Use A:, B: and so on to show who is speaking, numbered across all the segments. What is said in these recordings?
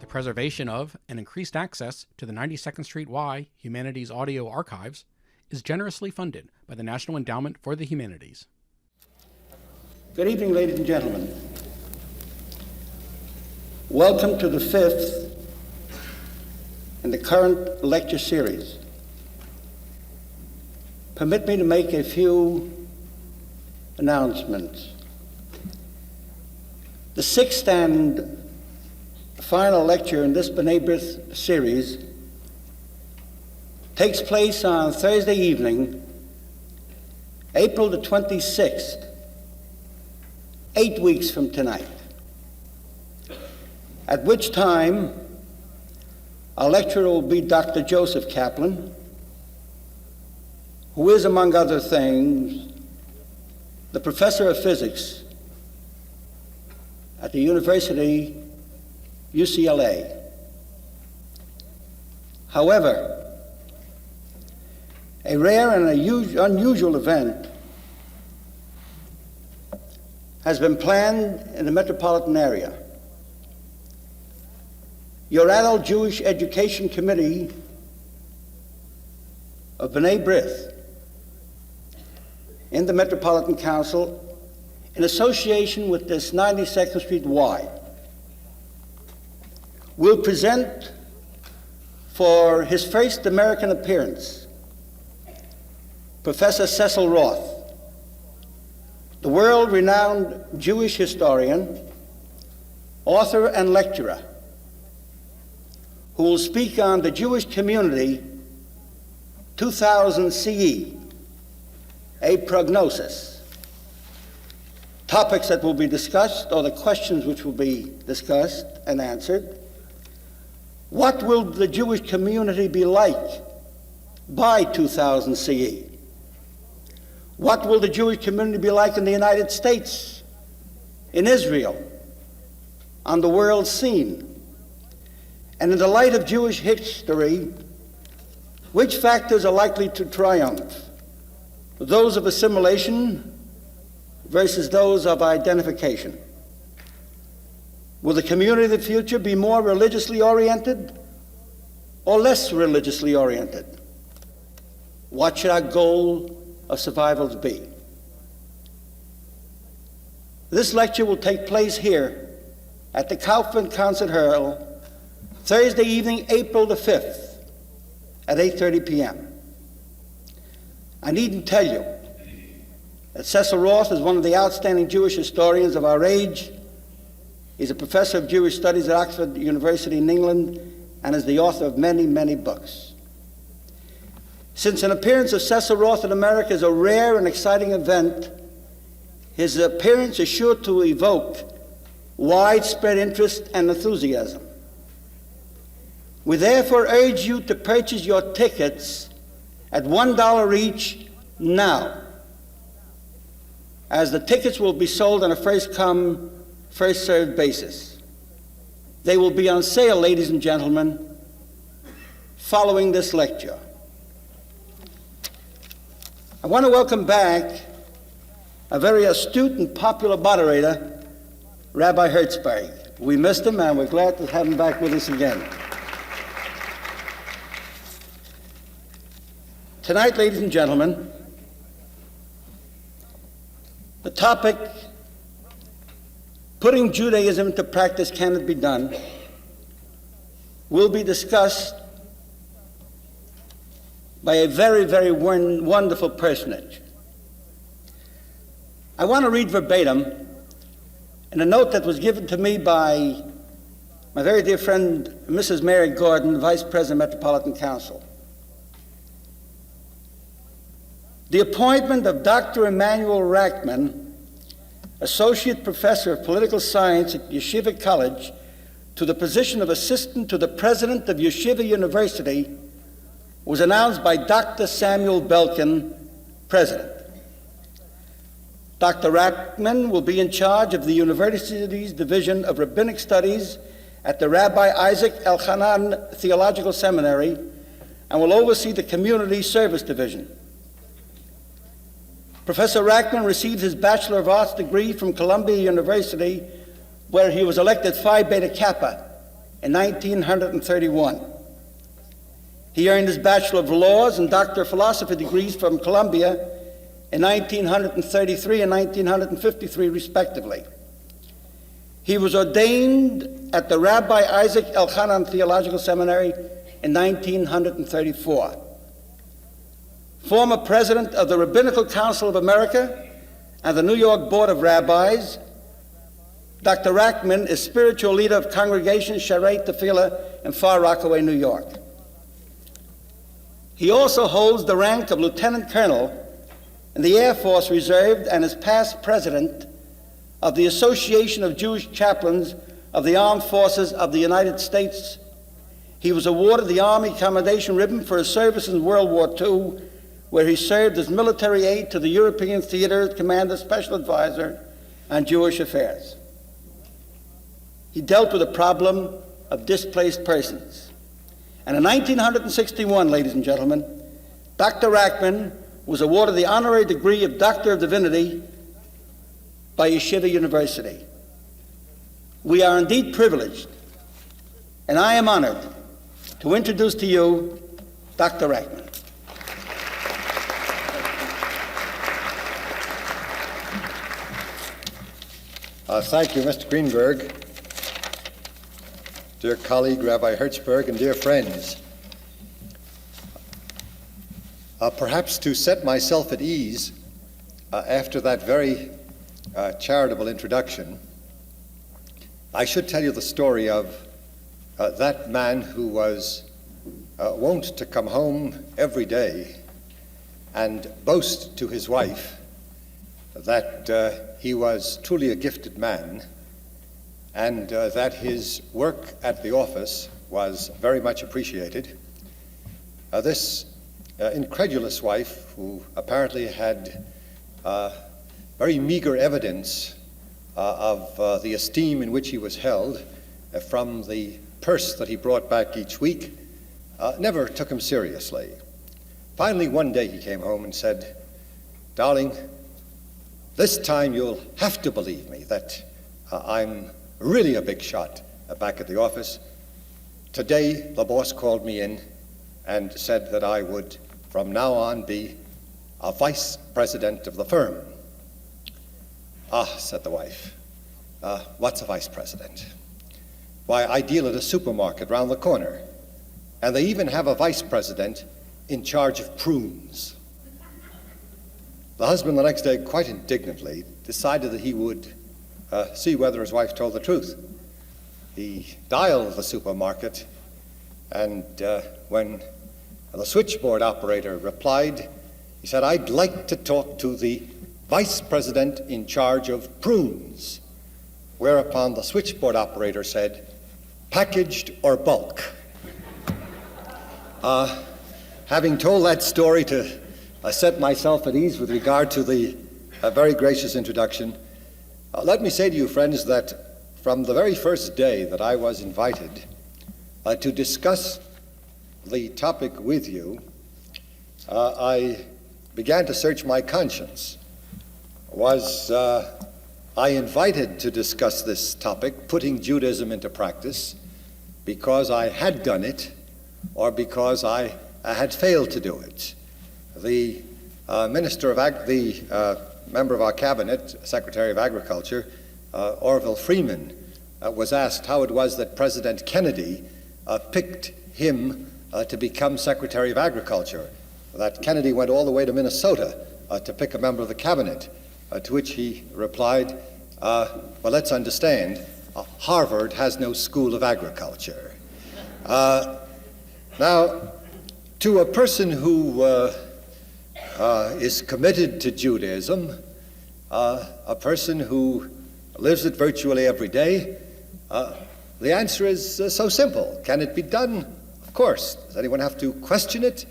A: The preservation of and increased access to the 92nd Street Y Humanities Audio Archives is generously funded by the National Endowment for the Humanities.
B: Good evening, ladies and gentlemen. Welcome to the fifth in the current lecture series. Permit me to make a few announcements. The sixth and final lecture in this B'nai B'rith series takes place on Thursday evening, April the 26th, 8 weeks from tonight, at which time our lecturer will be Dr. Joseph Kaplan, who is, among other things, the professor of physics at the University UCLA. However, a rare and unusual event has been planned in the metropolitan area. Your adult Jewish Education Committee of B'nai B'rith in the Metropolitan Council, in association with this 92nd Street Y, will present for his first American appearance Professor Cecil Roth, the world-renowned Jewish historian, author, and lecturer, who will speak on the Jewish community 2000 CE, a prognosis. Topics that will be discussed, or the questions which will be discussed and answered. What will the Jewish community be like by 2000 CE? What will the Jewish community be like in the United States, in Israel, on the world scene? And in the light of Jewish history, which factors are likely to triumph? Those of assimilation versus those of identification? Will the community of the future be more religiously oriented or less religiously oriented? What should our goal of survival be? This lecture will take place here at the Kaufman Concert Hall Thursday evening, April the 5th at 8:30 p.m. I needn't tell you that Cecil Roth is one of the outstanding Jewish historians of our age. He's a professor of Jewish studies at Oxford University in England and is the author of many, many books. Since an appearance of Cecil Roth in America is a rare and exciting event, his appearance is sure to evoke widespread interest and enthusiasm. We therefore urge you to purchase your tickets at $1 each now, as the tickets will be sold on a first-come, first-served basis. They will be on sale, ladies and gentlemen, following this lecture. I want to welcome back a very astute and popular moderator, Rabbi Hertzberg. We missed him, and we're glad to have him back with us again. Tonight, ladies and gentlemen, the topic, putting Judaism into practice, can it be done, will be discussed by a very, very wonderful personage. I want to read verbatim in a note that was given to me by my very dear friend, Mrs. Mary Gordon, Vice President, Metropolitan Council. The appointment of Dr. Emanuel Rackman, Associate Professor of Political Science at Yeshiva College, to the position of Assistant to the President of Yeshiva University was announced by Dr. Samuel Belkin, President. Dr. Rackman will be in charge of the university's Division of Rabbinic Studies at the Rabbi Isaac Elchanan Theological Seminary and will oversee the Community Service Division. Professor Rackman received his Bachelor of Arts degree from Columbia University, where he was elected Phi Beta Kappa in 1931. He earned his Bachelor of Laws and Doctor of Philosophy degrees from Columbia in 1933 and 1953, respectively. He was ordained at the Rabbi Isaac Elchanan Theological Seminary in 1934. Former president of the Rabbinical Council of America and the New York Board of Rabbis, Dr. Rackman is spiritual leader of Congregation Sharei Tefillah in Far Rockaway, New York. He also holds the rank of Lieutenant Colonel in the Air Force Reserve and is past president of the Association of Jewish Chaplains of the Armed Forces of the United States. He was awarded the Army Commendation Ribbon for his service in World War II, where he served as military aide to the European Theater Commander Special Advisor on Jewish Affairs. He dealt with the problem of displaced persons. And in 1961, ladies and gentlemen, Dr. Rackman was awarded the honorary degree of Doctor of Divinity by Yeshiva University. We are indeed privileged, and I am honored to introduce to you Dr. Rackman.
C: Thank you, Mr. Greenberg. Dear colleague Rabbi Hertzberg and dear friends, perhaps to set myself at ease after that very charitable introduction, I should tell you the story of that man who was wont to come home every day and boast to his wife that he was truly a gifted man and that his work at the office was very much appreciated. This incredulous wife, who apparently had very meager evidence of the esteem in which he was held from the purse that he brought back each week, never took him seriously. Finally, one day he came home and said, "Darling, this time you'll have to believe me that I'm really a big shot back at the office. Today, the boss called me in and said that I would, from now on, be a vice president of the firm." "Ah," said the wife, "what's a vice president?" "Why, I deal at a supermarket round the corner, and they even have a vice president in charge of prunes." The husband the next day, quite indignantly, decided that he would see whether his wife told the truth. He dialed the supermarket, and when the switchboard operator replied, he said, "I'd like to talk to the vice president in charge of prunes." Whereupon the switchboard operator said, "Packaged or bulk?" Having told that story to set myself at ease with regard to the very gracious introduction, let me say to you, friends, that from the very first day that I was invited to discuss the topic with you, I began to search my conscience. Was I invited to discuss this topic, putting Judaism into practice, because I had done it or because I had failed to do it? The member of our cabinet, Secretary of Agriculture, Orville Freeman, was asked how it was that President Kennedy picked him to become Secretary of Agriculture, that Kennedy went all the way to Minnesota to pick a member of the cabinet, to which he replied, well, let's understand, Harvard has no school of agriculture. Now, to a person who is committed to Judaism, a person who lives it virtually every day, the answer is so simple. Can it be done? Of course. Does anyone have to question it?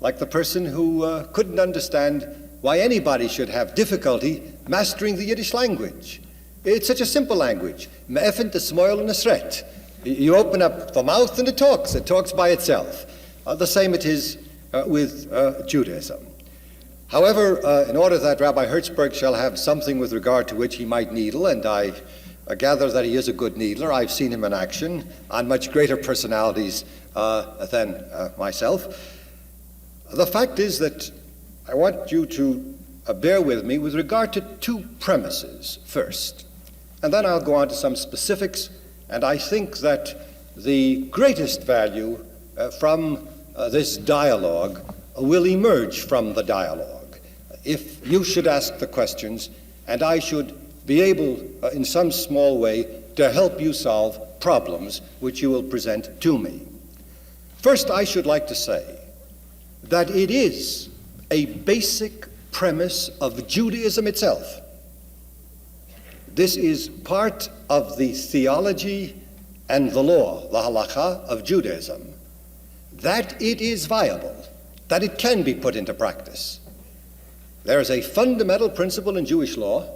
C: Like the person who couldn't understand why anybody should have difficulty mastering the Yiddish language. It's such a simple language. Me'efen t'smoil n'esret. You open up the mouth and it talks by itself. The same it is with Judaism. However, in order that Rabbi Hertzberg shall have something with regard to which he might needle, and I gather that he is a good needler. I've seen him in action on much greater personalities than myself. The fact is that I want you to bear with me with regard to two premises first, and then I'll go on to some specifics, and I think that the greatest value from this dialogue will emerge from the dialogue. If you should ask the questions, and I should be able, in some small way, to help you solve problems which you will present to me. First, I should like to say that it is a basic premise of Judaism itself. This is part of the theology and the law, the halakha of Judaism, that it is viable, that it can be put into practice. There is a fundamental principle in Jewish law,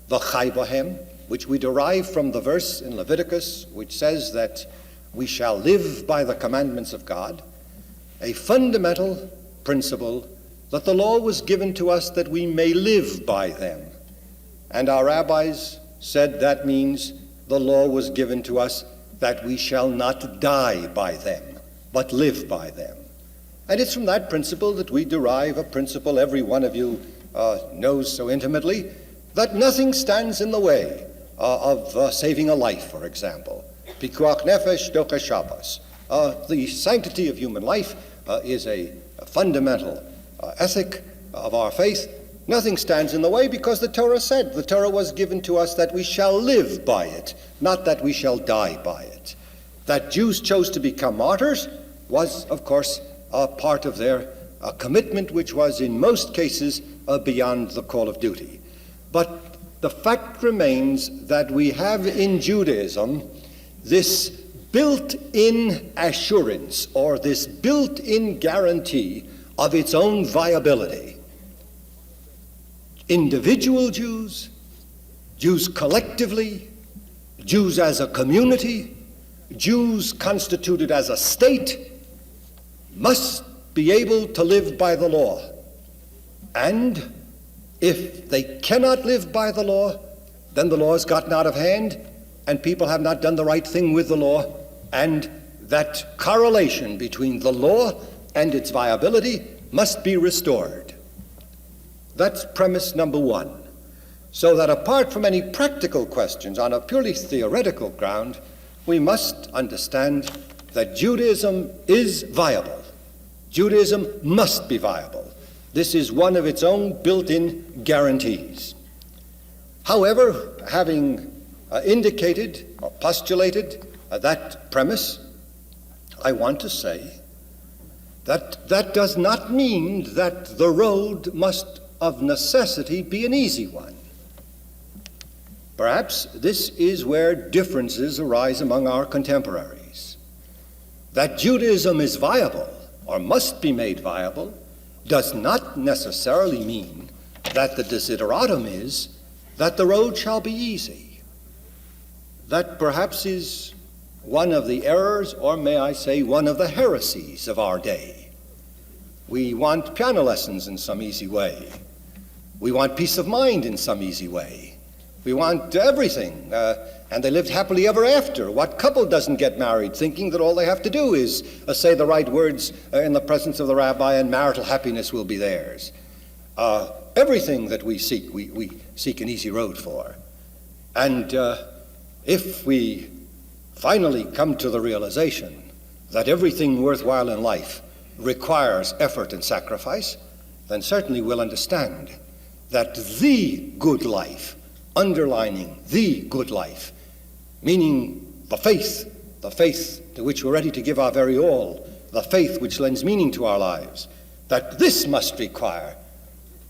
C: the chai bohem, which we derive from the verse in Leviticus, which says that we shall live by the commandments of God, a fundamental principle that the law was given to us that we may live by them. And our rabbis said that means the law was given to us that we shall not die by them, but live by them. And it's from that principle that we derive a principle every one of you knows so intimately, that nothing stands in the way of saving a life, for example. Pikuach nefesh docha Shabbos. The sanctity of human life is a fundamental ethic of our faith. Nothing stands in the way because the Torah said, the Torah was given to us that we shall live by it, not that we shall die by it. That Jews chose to become martyrs was, of course, a part of their commitment, which was in most cases beyond the call of duty. But the fact remains that we have in Judaism this built-in assurance, or this built-in guarantee of its own viability. Individual Jews, Jews collectively, Jews as a community, Jews constituted as a state, must be able to live by the law. And if they cannot live by the law, then the law has gotten out of hand and people have not done the right thing with the law, and that correlation between the law and its viability must be restored. That's premise number one. So that apart from any practical questions on a purely theoretical ground, we must understand that Judaism is viable. Judaism must be viable. This is one of its own built-in guarantees. However, having indicated or postulated that premise, I want to say that that does not mean that the road must of necessity be an easy one. Perhaps this is where differences arise among our contemporaries. That Judaism is viable or must be made viable does not necessarily mean that the desideratum is that the road shall be easy. That perhaps is one of the errors, or may I say, one of the heresies of our day. We want piano lessons in some easy way. We want peace of mind in some easy way. We want everything, and they lived happily ever after. What couple doesn't get married thinking that all they have to do is say the right words in the presence of the rabbi and marital happiness will be theirs? Everything that we seek, we seek an easy road for. And if we finally come to the realization that everything worthwhile in life requires effort and sacrifice, then certainly we'll understand that the good life, underlining the good life, meaning the faith to which we're ready to give our very all, the faith which lends meaning to our lives, that this must require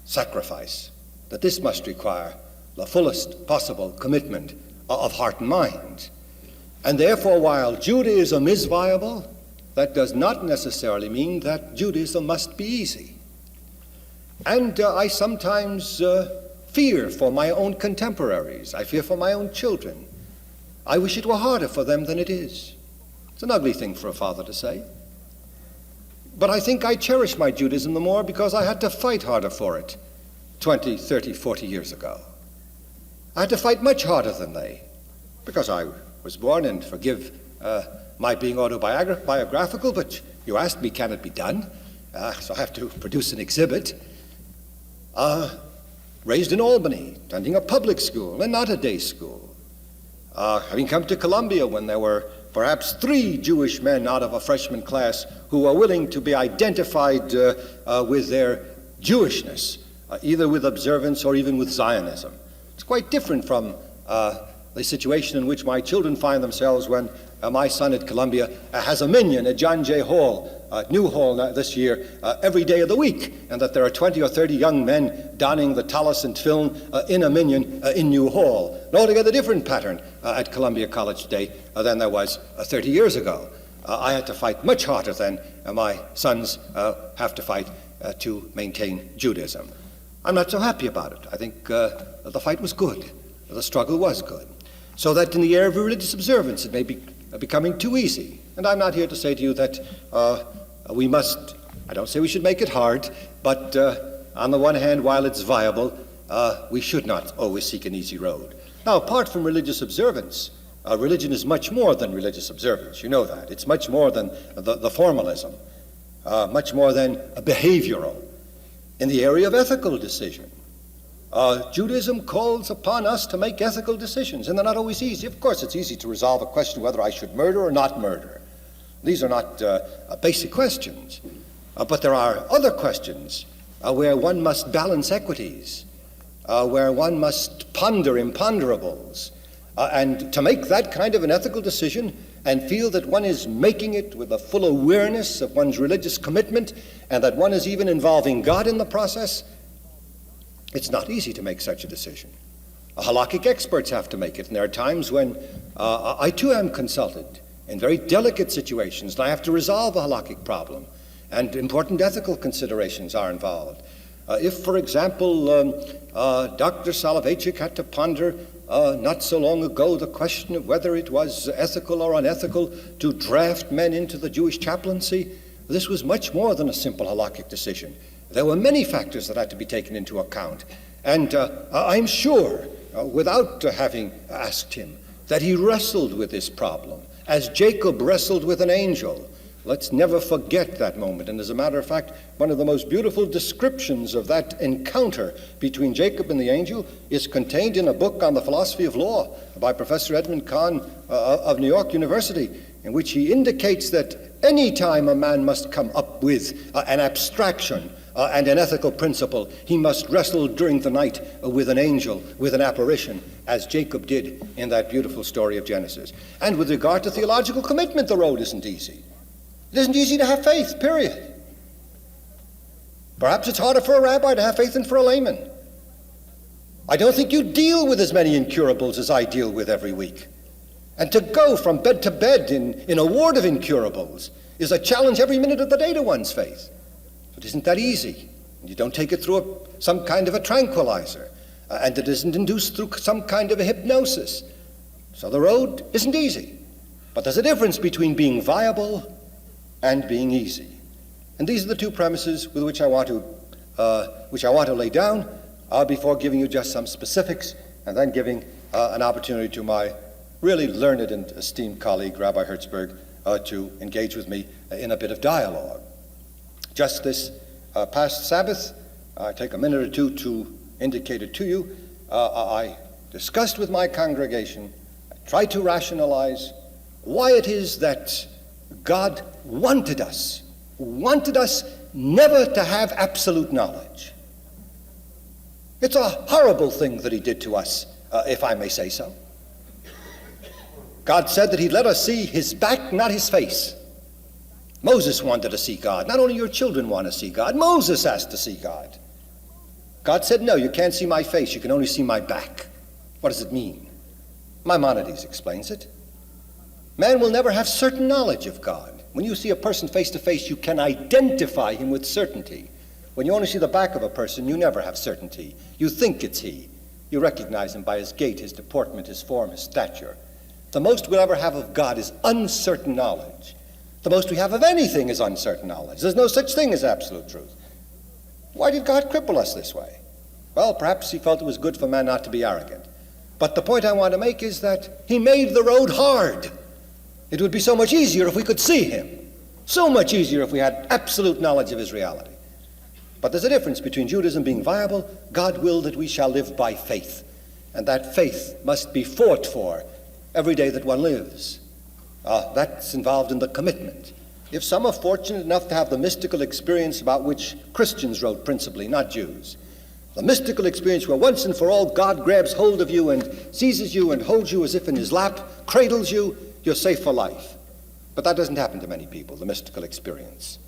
C: sacrifice, that this must require the fullest possible commitment of heart and mind. And therefore, while Judaism is viable, that does not necessarily mean that Judaism must be easy. And I sometimes fear for my own contemporaries. I fear for my own children. I wish it were harder for them than it is. It's an ugly thing for a father to say. But I think I cherish my Judaism the more because I had to fight harder for it 20, 30, 40 years ago. I had to fight much harder than they. because I was born, and forgive my being autobiographical, but you asked me, can it be done? So I have to produce an exhibit. Raised in Albany, attending a public school and not a day school. Having come to Columbia when there were perhaps 3 Jewish men out of a freshman class who were willing to be identified with their Jewishness, either with observance or even with Zionism. It's quite different from the situation in which my children find themselves when my son at Columbia has a minyan at John Jay Hall, New Hall this year, every day of the week, and that there are 20 or 30 young men donning the tallis and tefillin in a minyan in New Hall. An altogether different pattern at Columbia College today than there was 30 years ago. I had to fight much harder than my sons have to fight to maintain Judaism. I'm not so happy about it. I think the fight was good. The struggle was good. So that in the area of religious observance, it may be becoming too easy. And I'm not here to say to you that we must, I don't say we should make it hard, but on the one hand, while it's viable, we should not always seek an easy road. Now, apart from religious observance, religion is much more than religious observance. You know that. It's much more than the formalism, much more than a behavioral. In the area of ethical decision, Judaism calls upon us to make ethical decisions, and they're not always easy. Of course, it's easy to resolve a question whether I should murder or not murder. These are not basic questions, but there are other questions where one must balance equities, where one must ponder imponderables, and to make that kind of an ethical decision and feel that one is making it with a full awareness of one's religious commitment and that one is even involving God in the process, it's not easy to make such a decision. Halakhic experts have to make it, and there are times when I too am consulted in very delicate situations, and I have to resolve a halakhic problem, and important ethical considerations are involved. If, for example, Dr. Soloveitchik had to ponder not so long ago the question of whether it was ethical or unethical to draft men into the Jewish chaplaincy, this was much more than a simple halakhic decision. There were many factors that had to be taken into account. And I'm sure, without having asked him, that he wrestled with this problem, as Jacob wrestled with an angel. Let's never forget that moment. And as a matter of fact, one of the most beautiful descriptions of that encounter between Jacob and the angel is contained in a book on the philosophy of law by Professor Edmund Kahn of New York University, in which he indicates that any time a man must come up with an abstraction and an ethical principle, he must wrestle during the night with an angel, with an apparition, as Jacob did in that beautiful story of Genesis. And with regard to theological commitment, the road isn't easy. It isn't easy to have faith, period. Perhaps it's harder for a rabbi to have faith than for a layman. I don't think you deal with as many incurables as I deal with every week. And to go from bed to bed in a ward of incurables is a challenge every minute of the day to one's faith. It isn't that easy. You don't take it through some kind of a tranquilizer, and it isn't induced through some kind of a hypnosis. So the road isn't easy. But there's a difference between being viable and being easy. And these are the two premises with which I want to lay down before giving you just some specifics and then giving an opportunity to my really learned and esteemed colleague, Rabbi Hertzberg, to engage with me in a bit of dialogue. Just this past Sabbath, I take a minute or two to indicate it to you. I discussed with my congregation, I tried to rationalize why it is that God wanted us never to have absolute knowledge. It's a horrible thing that he did to us, if I may say so. God said that he'd let us see his back, not his face. Moses wanted to see God. Not only your children want to see God, Moses asked to see God. God said, no, you can't see my face, you can only see my back. What does it mean? Maimonides explains it. Man will never have certain knowledge of God. When you see a person face to face, you can identify him with certainty. When you only see the back of a person, you never have certainty. You think it's he. You recognize him by his gait, his deportment, his form, his stature. The most we'll ever have of God is uncertain knowledge. The most we have of anything is uncertain knowledge. There's no such thing as absolute truth. Why did God cripple us this way? Well, perhaps he felt it was good for man not to be arrogant. But the point I want to make is that he made the road hard. It would be so much easier if we could see him. So much easier if we had absolute knowledge of his reality. But there's a difference between Judaism being viable. God willed that we shall live by faith. And that faith must be fought for every day that one lives. That's involved in the commitment. If some are fortunate enough to have the mystical experience about which Christians wrote principally, not Jews, the mystical experience where once and for all God grabs hold of you and seizes you and holds you as if in his lap, cradles you, you're safe for life. But that doesn't happen to many people, the mystical experience.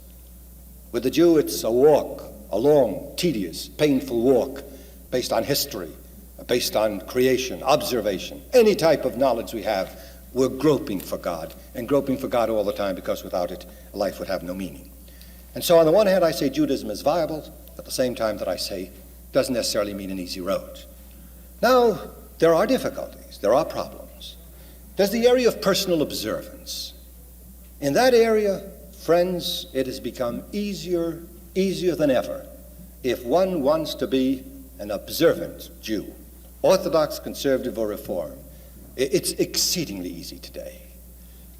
C: With the Jew, it's a walk, a long, tedious, painful walk based on history, based on creation, observation, any type of knowledge we have. We're groping for God, and groping for God all the time, because without it, life would have no meaning. And so on the one hand, I say Judaism is viable, at the same time that I say doesn't necessarily mean an easy road. Now, there are difficulties, there are problems. There's the area of personal observance. In that area, friends, it has become easier than ever if one wants to be an observant Jew, Orthodox, conservative, or Reform. It's exceedingly easy today.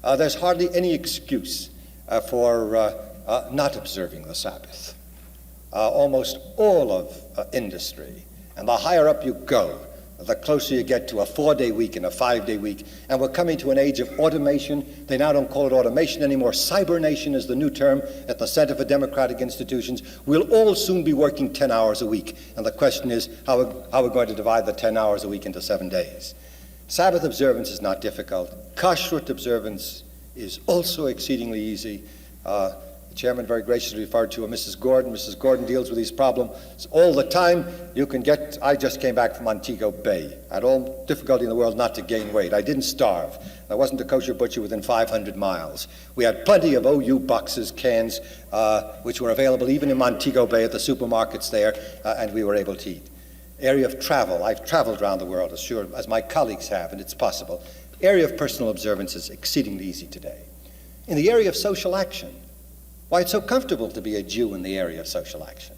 C: There's hardly any excuse for not observing the Sabbath. Almost all of industry, and the higher up you go, the closer you get to a 4-day week and a 5-day week. And we're coming to an age of automation. They now don't call it automation anymore. Cybernation is the new term at the Center for Democratic Institutions. We'll all soon be working 10 hours a week. And the question is how we're going to divide the 10 hours a week into 7 days. Sabbath observance is not difficult. Kashrut observance is also exceedingly easy. The chairman very graciously referred to Mrs. Gordon. Mrs. Gordon deals with these problems all the time. I just came back from Montego Bay. I had all difficulty in the world not to gain weight. I didn't starve. There wasn't a kosher butcher within 500 miles. We had plenty of OU boxes, cans, which were available even in Montego Bay at the supermarkets there, and we were able to eat. Area of travel. I've traveled around the world as sure as my colleagues have, and it's possible. Area of personal observance is exceedingly easy today. In the area of social action, why, it's so comfortable to be a Jew in the area of social action.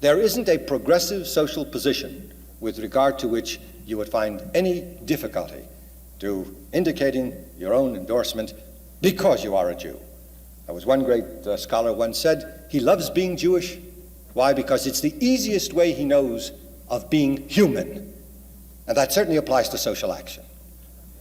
C: There isn't a progressive social position with regard to which you would find any difficulty to indicating your own endorsement because you are a Jew. There was one great scholar once said, he loves being Jewish. Why? Because it's the easiest way he knows of being human. And that certainly applies to social action.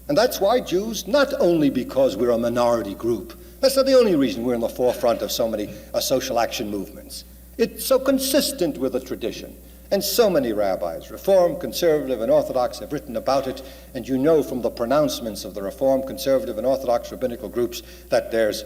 C: And that's why Jews, not only because we're a minority group, that's not the only reason we're in the forefront of so many social action movements. It's so consistent with the tradition. And so many rabbis, Reform, Conservative, and Orthodox, have written about it. And you know from the pronouncements of the Reform, Conservative, and Orthodox rabbinical groups that there's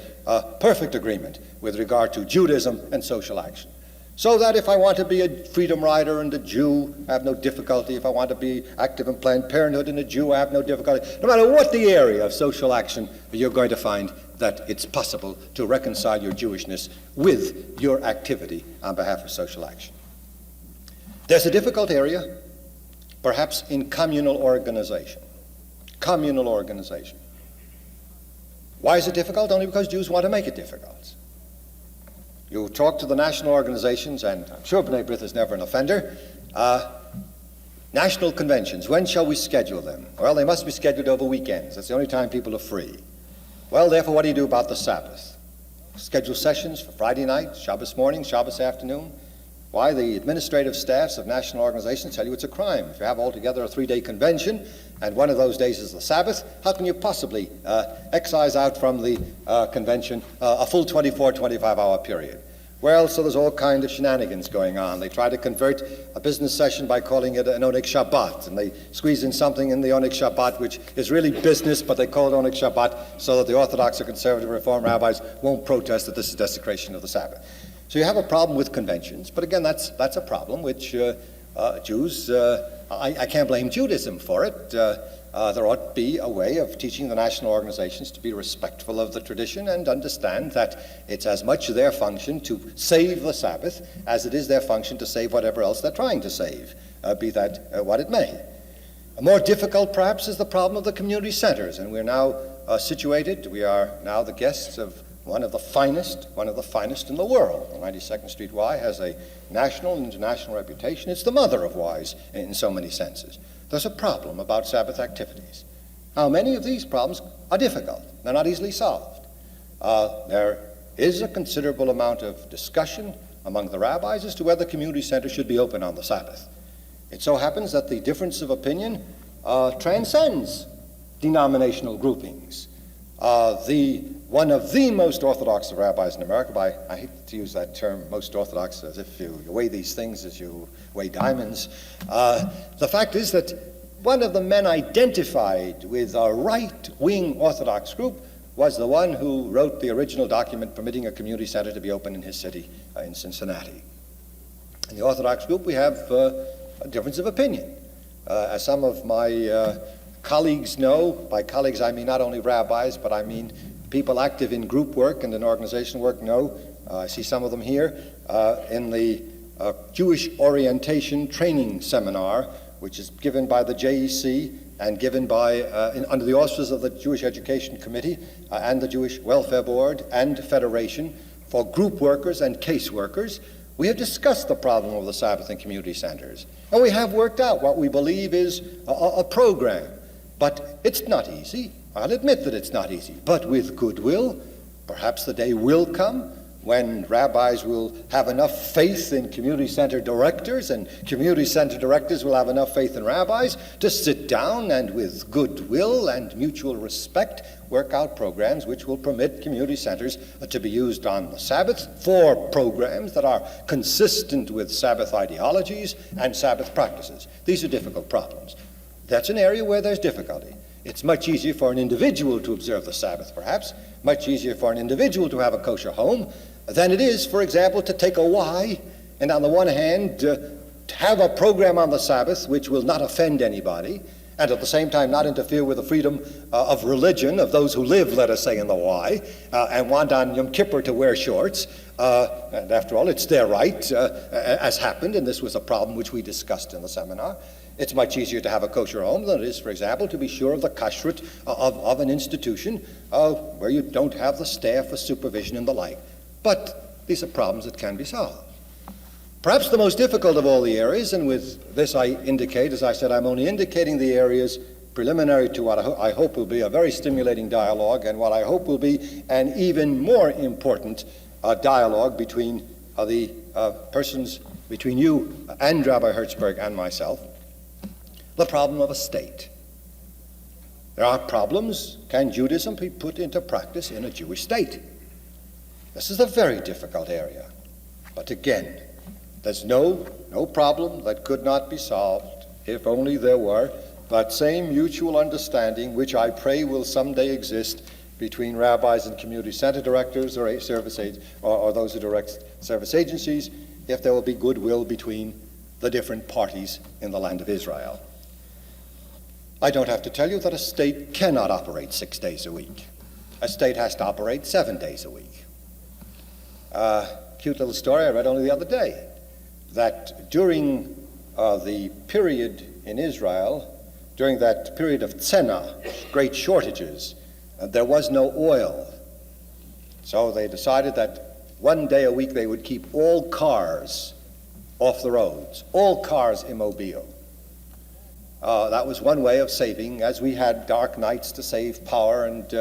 C: perfect agreement with regard to Judaism and social action. So that if I want to be a freedom rider and a Jew, I have no difficulty. If I want to be active in Planned Parenthood and a Jew, I have no difficulty. No matter what the area of social action, you're going to find that it's possible to reconcile your Jewishness with your activity on behalf of social action. There's a difficult area, perhaps in communal organization. Communal organization. Why is it difficult? Only because Jews want to make it difficult. You talk to the national organizations, and I'm sure B'nai B'rith is never an offender. National conventions, when shall we schedule them? Well, they must be scheduled over weekends. That's the only time people are free. Well, therefore, what do you do about the Sabbath? Schedule sessions for Friday night, Shabbos morning, Shabbos afternoon. Why? The administrative staffs of national organizations tell you it's a crime. If you have altogether a 3-day convention, and one of those days is the Sabbath, how can you possibly excise out from the convention a full 24, 25-hour period? Well, so there's all kinds of shenanigans going on. They try to convert a business session by calling it an Oneg Shabbat, and they squeeze in something in the Oneg Shabbat which is really business, but they call it Oneg Shabbat so that the Orthodox or Conservative Reform rabbis won't protest that this is desecration of the Sabbath. So you have a problem with conventions, but again, that's a problem which Jews, I can't blame Judaism for it. There ought to be a way of teaching the national organizations to be respectful of the tradition and understand that it's as much their function to save the Sabbath as it is their function to save whatever else they're trying to save, be that what it may. More difficult, perhaps, is the problem of the community centers, and we're now situated. We are now the guests of one of the finest in the world. The 92nd Street Y has a national and international reputation. It's the mother of Ys in so many senses. there's a problem about Sabbath activities. Now, many of these problems are difficult. They're not easily solved. There is a considerable amount of discussion among the rabbis as to whether community centers should be open on the Sabbath. It so happens that the difference of opinion transcends denominational groupings. One of the most Orthodox of rabbis in America, I hate to use that term, most Orthodox, as if you weigh these things as you weigh diamonds. The fact is that one of the men identified with a right-wing Orthodox group was the one who wrote the original document permitting a community center to be open in his city, in Cincinnati. In the Orthodox group, we have a difference of opinion. As some of my colleagues know, by colleagues I mean not only rabbis, but I mean people active in group work and in organizational work know, I see some of them here, in the Jewish Orientation Training Seminar, which is given by the JEC and given by, under the auspices of the Jewish Education Committee and the Jewish Welfare Board and Federation for group workers and case workers. We have discussed the problem of the Sabbath in community centers, and we have worked out what we believe is a program. But it's not easy. I'll admit that it's not easy. But with goodwill, perhaps the day will come when rabbis will have enough faith in community center directors, and community center directors will have enough faith in rabbis to sit down and with goodwill and mutual respect work out programs which will permit community centers to be used on the Sabbath for programs that are consistent with Sabbath ideologies and Sabbath practices. These are difficult problems. That's an area where there's difficulty. It's much easier for an individual to observe the Sabbath, perhaps, much easier for an individual to have a kosher home than it is, for example, to take a Y and on the one hand to have a program on the Sabbath which will not offend anybody and at the same time not interfere with the freedom of religion of those who live, let us say, in the Y, and want on Yom Kippur to wear shorts. And after all, it's their right, as happened, and this was a problem which we discussed in the seminar. It's much easier to have a kosher home than it is, for example, to be sure of the kashrut of an institution where you don't have the staff for supervision and the like. But these are problems that can be solved. Perhaps the most difficult of all the areas, and with this I indicate, as I said, I'm only indicating the areas preliminary to what I hope will be a very stimulating dialogue and what I hope will be an even more important dialogue between the persons, between you and Rabbi Hertzberg and myself, the problem of a state. There are problems. Can Judaism be put into practice in a Jewish state? This is a very difficult area. But again, there's no problem that could not be solved if only there were that same mutual understanding which I pray will someday exist between rabbis and community center directors or service aides or those who direct service agencies, if there will be goodwill between the different parties in the land of Israel. I don't have to tell you that a state cannot operate 6 days a week. A state has to operate 7 days a week. Cute little story I read only the other day, that during the period in Israel, during that period of tzena, great shortages, there was no oil. So they decided that 1 day a week they would keep all cars off the roads, all cars immobile. That was one way of saving, as we had dark nights to save power, and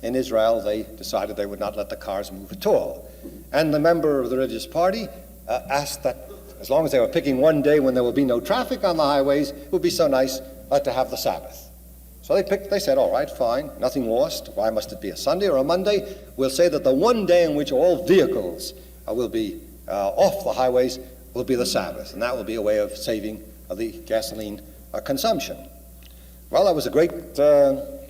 C: in Israel they decided they would not let the cars move at all. And the member of the religious party asked that as long as they were picking 1 day when there would be no traffic on the highways, it would be so nice to have the Sabbath. So they said, all right, fine, nothing lost. Why must it be a Sunday or a Monday? We'll say that the 1 day in which all vehicles will be off the highways will be the Sabbath, and that will be a way of saving the gasoline consumption. Well, that was a great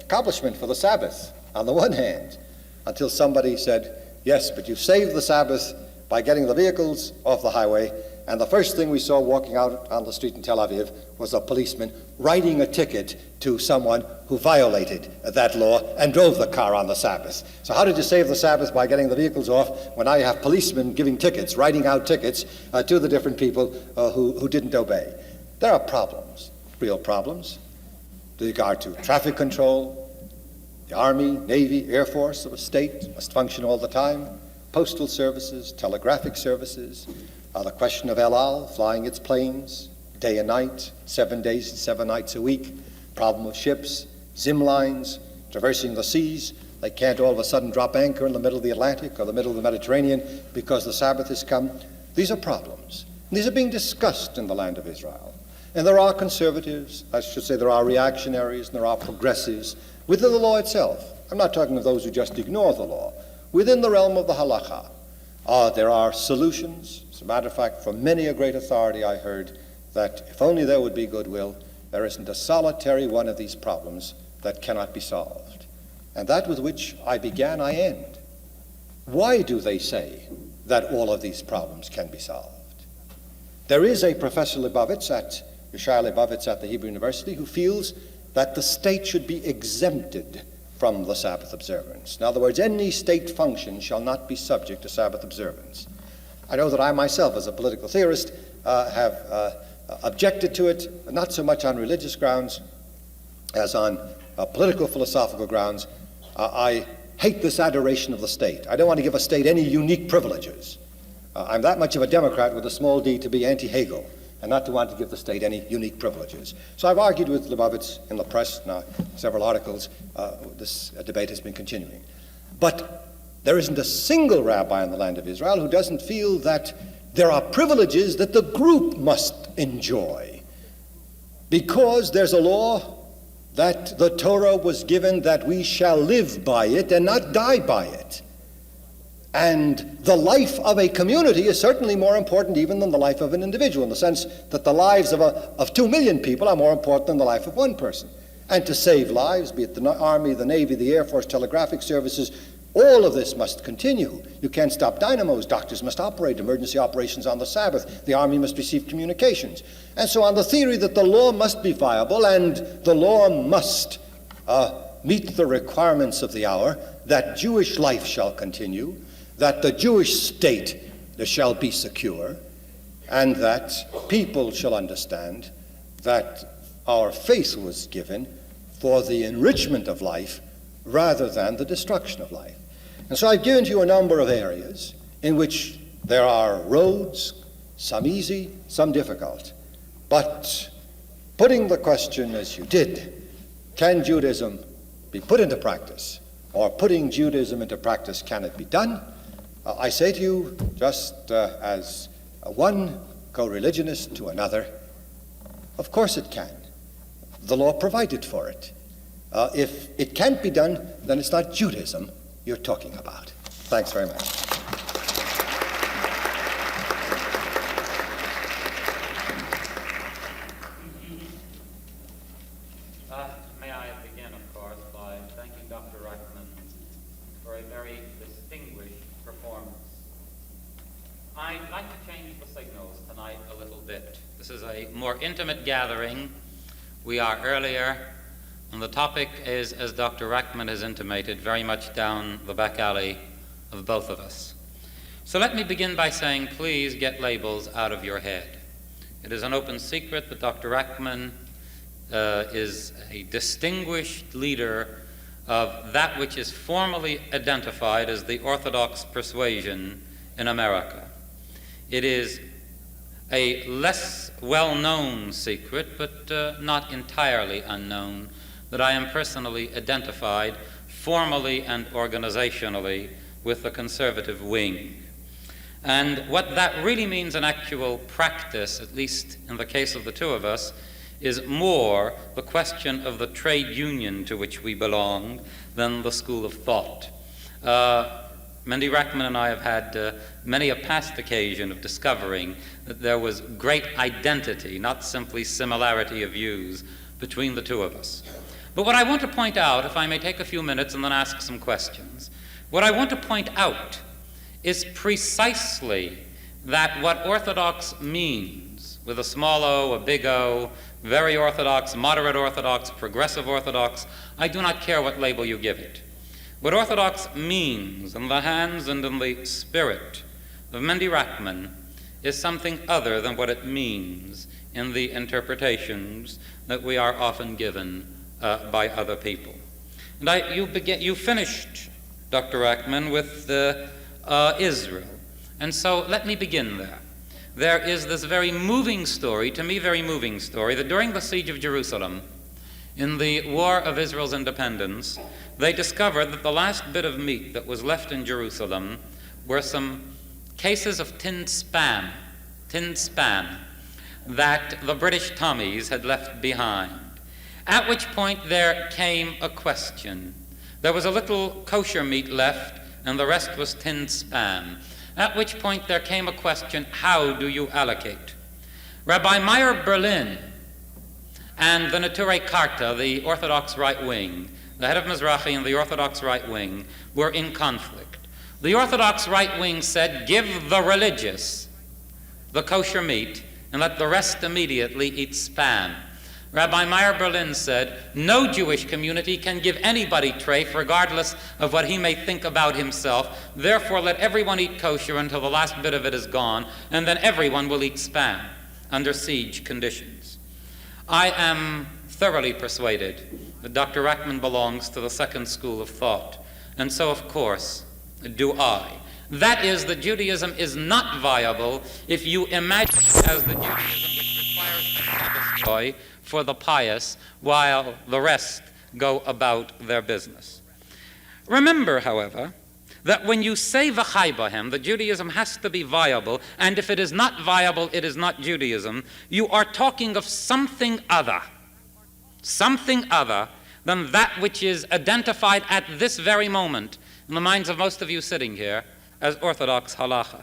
C: accomplishment for the Sabbath, on the one hand, until somebody said, yes, but you've saved the Sabbath by getting the vehicles off the highway, and the first thing we saw walking out on the street in Tel Aviv was a policeman writing a ticket to someone who violated that law and drove the car on the Sabbath. So how did you save the Sabbath by getting the vehicles off when I have policemen giving tickets, writing out tickets to the different people who didn't obey? There are problems, real problems, with regard to traffic control. The Army, Navy, Air Force of a state must function all the time. Postal services, telegraphic services, the question of El Al, flying its planes, day and night, 7 days and 7 nights a week, problem of ships, zim lines, traversing the seas. They can't all of a sudden drop anchor in the middle of the Atlantic or the middle of the Mediterranean because the Sabbath has come. These are problems. And these are being discussed in the land of Israel. And there are conservatives, I should say there are reactionaries, and there are progressives within the law itself. I'm not talking of those who just ignore the law. Within the realm of the halakha, there are solutions. As a matter of fact, from many a great authority I heard that if only there would be goodwill, there isn't a solitary one of these problems that cannot be solved. And that with which I began, I end. Why do they say that all of these problems can be solved? There is a Professor Yeshaya Leibovitz at the Hebrew University who feels that the state should be exempted from the Sabbath observance. In other words, any state function shall not be subject to Sabbath observance. I know that I myself, as a political theorist, have objected to it, not so much on religious grounds as on political philosophical grounds. I hate this adoration of the state. I don't want to give a state any unique privileges. I'm that much of a Democrat with a small d to be anti-Hegel and not to want to give the state any unique privileges. So I've argued with Leibovitz in the press, now several articles. This debate has been continuing. But there isn't a single rabbi in the land of Israel who doesn't feel that there are privileges that the group must enjoy because there's a law that the Torah was given that we shall live by it and not die by it. And the life of a community is certainly more important even than the life of an individual, in the sense that the lives of 2 million people are more important than the life of one person. And to save lives, be it the Army, the Navy, the Air Force, telegraphic services, all of this must continue. You can't stop dynamos. Doctors must operate emergency operations on the Sabbath. The Army must receive communications. And so on the theory that the law must be viable and the law must meet the requirements of the hour, that Jewish life shall continue, that the Jewish state shall be secure, and that people shall understand that our faith was given for the enrichment of life rather than the destruction of life. And so I've given to you a number of areas in which there are roads, some easy, some difficult. But putting the question as you did, can Judaism be put into practice? Or putting Judaism into practice, can it be done? I say to you, just as one co-religionist to another, of course it can. The law provided for it. If it can't be done, then it's not Judaism you're talking about. Thanks very much.
D: May I begin, of course, by thanking Dr. Rackman for a very distinguished performance. I'd like to change the signals tonight a little bit. This is a more intimate gathering. We are earlier, and the topic is, as Dr. Rackman has intimated, very much down the back alley of both of us. So let me begin by saying, please get labels out of your head. It is an open secret that Dr. Rackman is a distinguished leader of that which is formally identified as the Orthodox persuasion in America. It is a less well-known secret, but not entirely unknown, that I am personally identified formally and organizationally with the conservative wing. And what that really means in actual practice, at least in the case of the two of us, is more the question of the trade union to which we belong than the school of thought. Mendy Rackman and I have had many a past occasion of discovering that there was great identity, not simply similarity of views, between the two of us. But what I want to point out, if I may take a few minutes and then ask some questions, what I want to point out is precisely that what Orthodox means, with a small o, a big O, very Orthodox, moderate Orthodox, progressive Orthodox, I do not care what label you give it. What Orthodox means in the hands and in the spirit of Mendy Rackman is something other than what it means in the interpretations that we are often given by other people. And you finished, Dr. Rackman, with Israel. And so let me begin there. there is this very moving story, to me very moving story, that during the siege of Jerusalem, in the War of Israel's independence, they discovered that the last bit of meat that was left in Jerusalem were some cases of tinned spam that the British Tommies had left behind. At which point there came a question. There was a little kosher meat left, and the rest was tinned spam. At which point there came a question, how do you allocate? Rabbi Meyer Berlin and the Neturei Karta, the Orthodox right wing, the head of Mizrahi and the Orthodox right wing, were in conflict. The Orthodox right wing said, give the religious the kosher meat and let the rest immediately eat spam. Rabbi Meyer Berlin said, no Jewish community can give anybody treif regardless of what he may think about himself. Therefore, let everyone eat kosher until the last bit of it is gone, and then everyone will eat spam under siege conditions. I am thoroughly persuaded that Dr. Rackman belongs to the second school of thought, and so, of course, do I. That is, that Judaism is not viable if you imagine it as the Judaism which requires a joy for the pious while the rest go about their business. Remember, however, that when you say v'chai bahem, that Judaism has to be viable, and if it is not viable, it is not Judaism, you are talking of something other than that which is identified at this very moment in the minds of most of you sitting here as Orthodox halacha.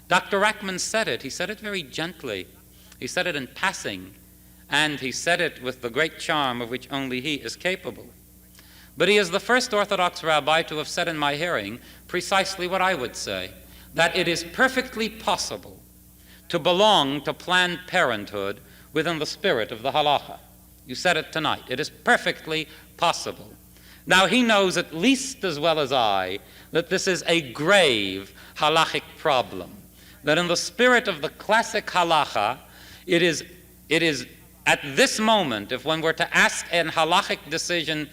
D: Dr. Rackman said it. He said it very gently. He said it in passing, and he said it with the great charm of which only he is capable. But he is the first Orthodox rabbi to have said in my hearing precisely what I would say, that it is perfectly possible to belong to Planned Parenthood within the spirit of the halacha. You said it tonight. It is perfectly possible. Now, he knows at least as well as I that this is a grave halachic problem, that in the spirit of the classic halacha, it is at this moment, if one were to ask an halachic decision,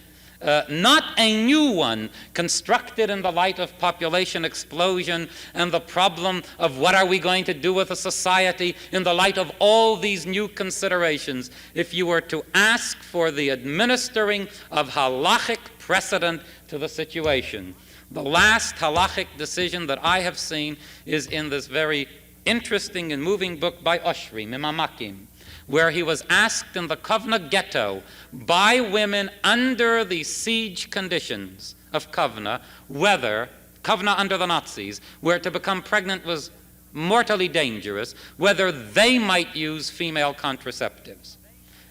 D: not a new one constructed in the light of population explosion and the problem of what are we going to do with a society in the light of all these new considerations, if you were to ask for the administering of halachic precedent to the situation. The last halachic decision that I have seen is in this very interesting and moving book by Oshri, Mimamakim, where he was asked in the Kovna ghetto by women under the siege conditions of Kovna, whether, Kovna under the Nazis, where to become pregnant was mortally dangerous, whether they might use female contraceptives.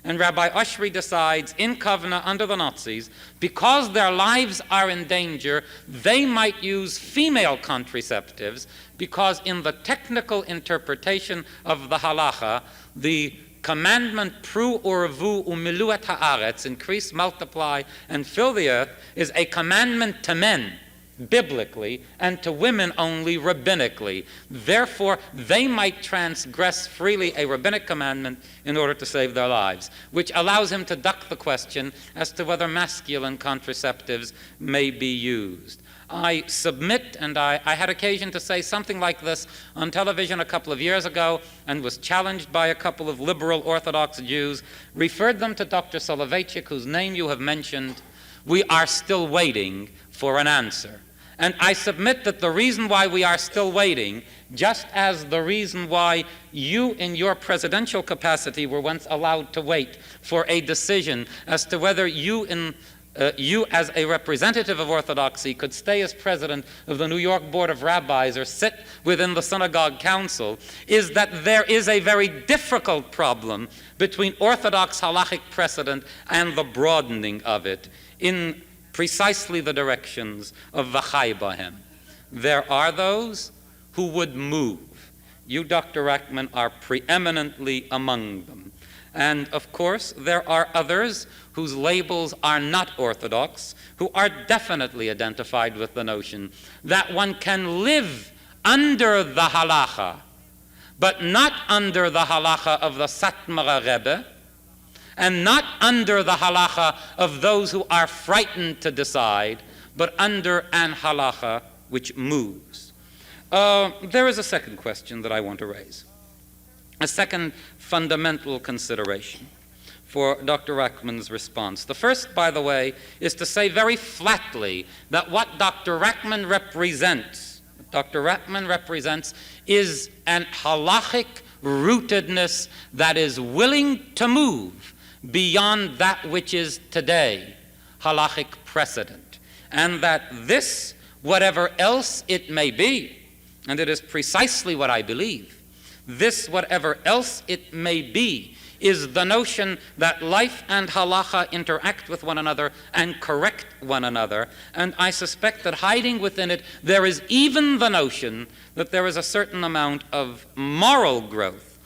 D: And Rabbi Oshri decides in Kovna under the Nazis, because their lives are in danger, they might use female contraceptives, because in the technical interpretation of the halacha, the commandment pru urvu umilu et haaretz, increase, multiply, and fill the earth, is a commandment to men, biblically, and to women only rabbinically. Therefore, they might transgress freely a rabbinic commandment in order to save their lives, which allows him to duck the question as to whether masculine contraceptives may be used. I submit, and I had occasion to say something like this on television a couple of years ago and was challenged by a couple of liberal Orthodox Jews, referred them to Dr. Soloveitchik, whose name you have mentioned. We are still waiting for an answer. And I submit that the reason why we are still waiting, just as the reason why you in your presidential capacity were once allowed to wait for a decision as to whether you as a representative of Orthodoxy could stay as president of the New York Board of Rabbis or sit within the Synagogue Council, is that there is a very difficult problem between Orthodox halachic precedent and the broadening of it in precisely the directions of v'chai bahem. There are those who would move. You, Dr. Rackman, are preeminently among them. And, of course, there are others whose labels are not Orthodox, who are definitely identified with the notion that one can live under the halacha, but not under the halacha of the Satmara Rebbe, and not under the halacha of those who are frightened to decide, but under an halacha which moves.
E: There is a second question that I want to raise, a second fundamental consideration for Dr. Rackman's response. The first, by the way, is to say very flatly that what Dr. Rackman represents is an halachic rootedness that is willing to move beyond that which is today halachic precedent, and that this, whatever else it may be, and it is precisely what I believe, this, whatever else it may be, is the notion that life and halacha interact with one another and correct one another. And I suspect that hiding within it, there is even the notion that there is a certain amount of moral growth,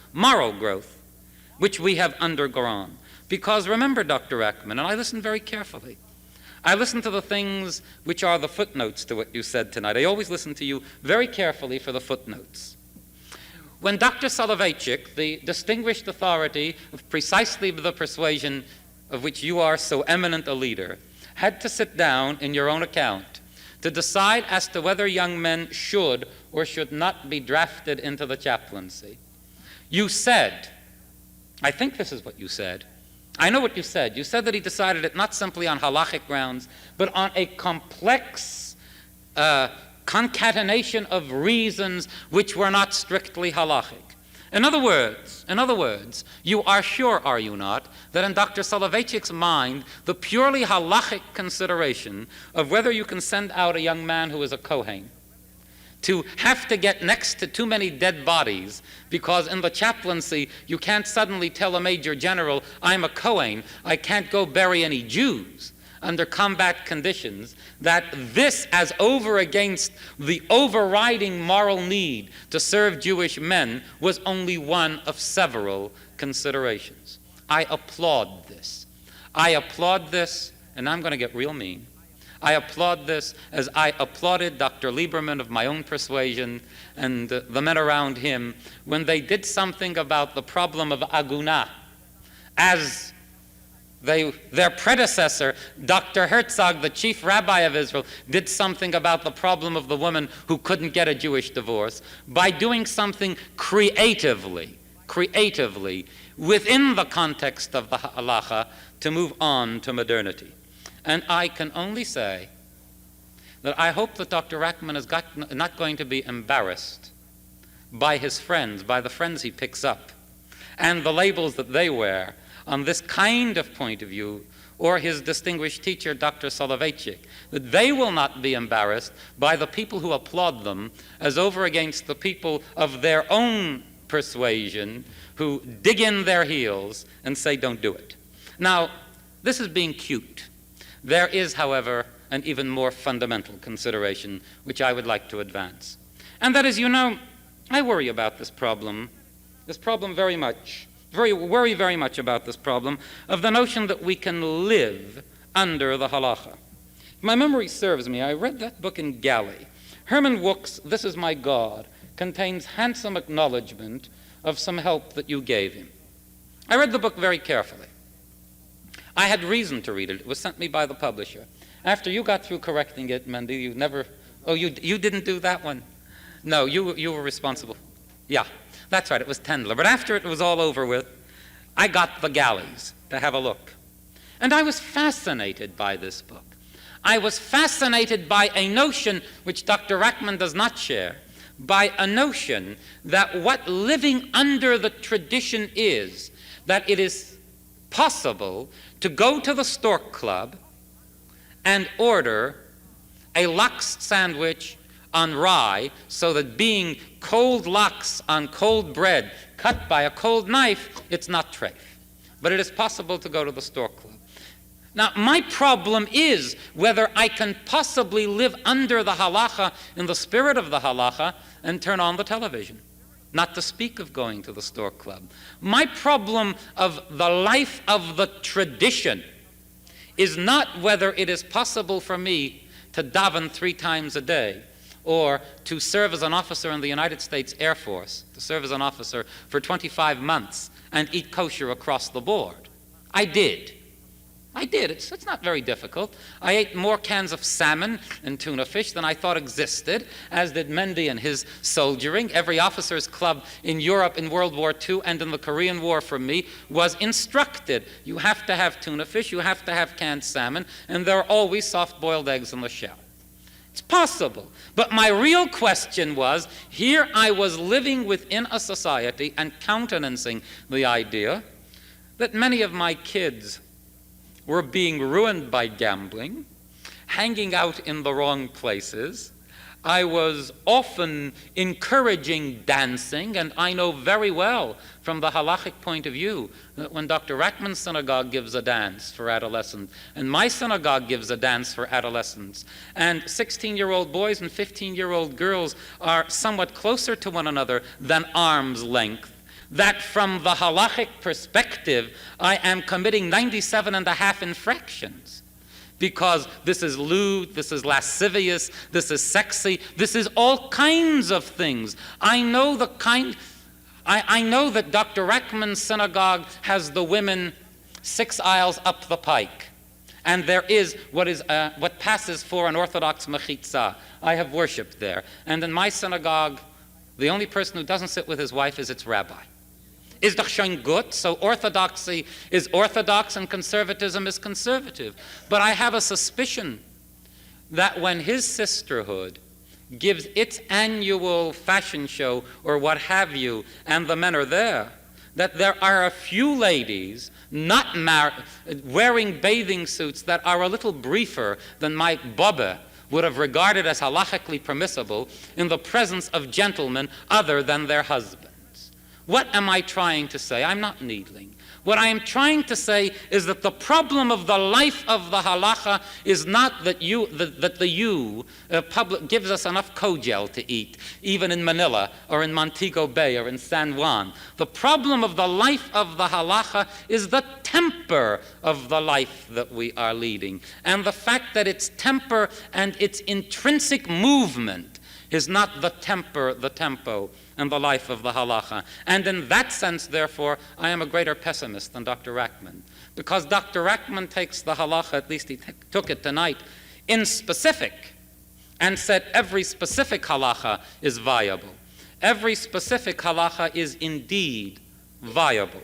E: which we have undergone. Because remember, Dr. Rackman, and I listened very carefully, I listened to the things which are the footnotes to what you said tonight. I always listen to you very carefully for the footnotes. When Dr. Soloveitchik, the distinguished authority of precisely the persuasion of which you are so eminent a leader, had to sit down in your own account to decide as to whether young men should or should not be drafted into the chaplaincy, you said, I think this is what you said, I know what you said. You said that he decided it not simply on halachic grounds, but on a complex concatenation of reasons which were not strictly halachic. In other words, you are sure, are you not, that in Dr. Soloveitchik's mind, the purely halachic consideration of whether you can send out a young man who is a Kohen to have to get next to too many dead bodies, because in the chaplaincy you can't suddenly tell a major general, I'm a Kohen, I can't go bury any Jews under combat conditions, that this, as over against the overriding moral need to serve Jewish men, was only one of several considerations. I applaud this. And I'm going to get real mean. I applaud this as I applauded Dr. Lieberman of my own persuasion and the men around him when they did something about the problem of agunah, as their predecessor, Dr. Hertzberg, the chief rabbi of Israel, did something about the problem of the woman who couldn't get a Jewish divorce by doing something creatively, within the context of the halacha to move on to modernity. And I can only say that I hope that Dr. Rackman is not going to be embarrassed by his friends, by the friends he picks up, and the labels that they wear on this kind of point of view, or his distinguished teacher, Dr. Soloveitchik, that they will not be embarrassed by the people who applaud them as over against the people of their own persuasion who dig in their heels and say, don't do it. Now, this is being cute. There is, however, an even more fundamental consideration which I would like to advance. And that is, I worry about this problem very much. Worry very much about this problem of the notion that we can live under the halacha. If my memory serves me, I read that book in Galley. Herman Wouk's This Is My God contains handsome acknowledgement of some help that you gave him. I read the book very carefully. I had reason to read it. It was sent me by the publisher. After you got through correcting it, Mendy, you didn't do that one. No, you were responsible. Yeah. That's right, it was Tendler. But after it was all over with, I got the galleys to have a look. And I was fascinated by this book. I was fascinated by a notion which Dr. Rackman does not share, by a notion that what living under the tradition is, that it is possible to go to the Stork Club and order a lox sandwich on rye, so that being cold lox on cold bread cut by a cold knife, it's not treif. But it is possible to go to the Stork Club. Now, my problem is whether I can possibly live under the halacha, in the spirit of the halacha, and turn on the television, not to speak of going to the Stork Club. My problem of the life of the tradition is not whether it is possible for me to daven 3 times a day, or to serve as an officer in the United States Air Force, to serve as an officer for 25 months and eat kosher across the board. I did. I did. It's not very difficult. I ate more cans of salmon and tuna fish than I thought existed, as did Mendy and his soldiering. Every officers' club in Europe in World War II and in the Korean War from me was instructed. You have to have tuna fish, you have to have canned salmon, and there are always soft-boiled eggs in the shell. It's possible. But my real question was, here I was living within a society and countenancing the idea that many of my kids were being ruined by gambling, hanging out in the wrong places. I was often encouraging dancing, and I know very well from the halachic point of view that when Dr. Rackman's synagogue gives a dance for adolescents, and my synagogue gives a dance for adolescents, and 16-year-old boys and 15-year-old girls are somewhat closer to one another than arm's length, that from the halachic perspective, I am committing 97.5 infractions. Because this is lewd, this is lascivious, this is sexy, this is all kinds of things. I know that Dr. Rackman's synagogue has the women 6 aisles up the pike. And there is what passes for an Orthodox mechitza. I have worshipped there. And in my synagogue, the only person who doesn't sit with his wife is its rabbi. Is doch schon gut, so orthodoxy is orthodox and conservatism is conservative. But I have a suspicion that when his sisterhood gives its annual fashion show or what have you, and the men are there, that there are a few ladies not wearing bathing suits that are a little briefer than my Bobbe would have regarded as halachically permissible in the presence of gentlemen other than their husbands. What am I trying to say? I'm not needling. What I am trying to say is that the problem of the life of the halacha is not that the public gives us enough kogel to eat, even in Manila or in Montego Bay or in San Juan. The problem of the life of the halacha is the temper of the life that we are leading, and the fact that its temper and its intrinsic movement is not the tempo, and the life of the halacha. And in that sense, therefore, I am a greater pessimist than Dr. Rackman. Because Dr. Rackman takes the halacha, at least he took it tonight, in specific, and said every specific halacha is viable. Every specific halacha is indeed viable,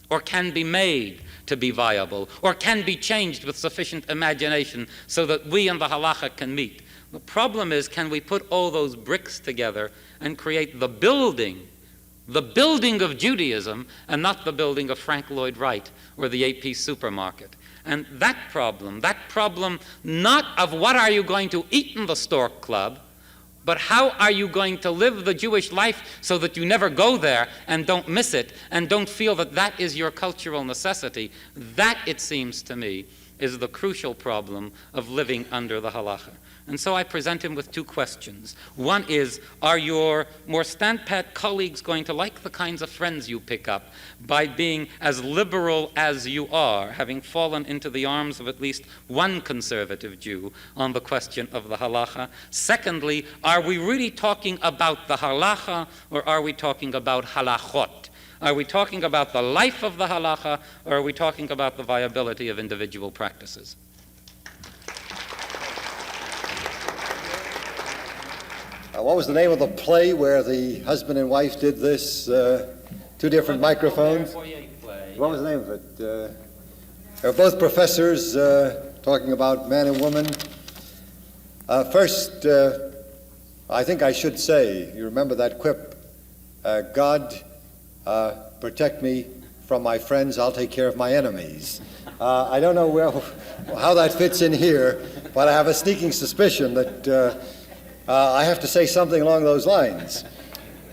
E: or can be made to be viable, or can be changed with sufficient imagination so that we and the halacha can meet. The problem is, can we put all those bricks together and create the building of Judaism, and not the building of Frank Lloyd Wright or the AP supermarket? And that problem not of what are you going to eat in the Stork Club, but how are you going to live the Jewish life so that you never go there and don't miss it and don't feel that that is your cultural necessity. That, it seems to me, is the crucial problem of living under the halacha. And so I present him with two questions. One is, are your more stand-pat colleagues going to like the kinds of friends you pick up by being as liberal as you are, having fallen into the arms of at least one conservative Jew on the question of the halacha? Secondly, are we really talking about the halacha, or are we talking about halachot? Are we talking about the life of the halacha, or are we talking about the viability of individual practices?
C: What was the name of the play where the husband and wife did this? Two different microphones? What was the name of it? They're both professors talking about man and woman. First, I think I should say, you remember that quip, God, protect me from my friends, I'll take care of my enemies. I don't know how that fits in here, but I have a sneaking suspicion that I have to say something along those lines.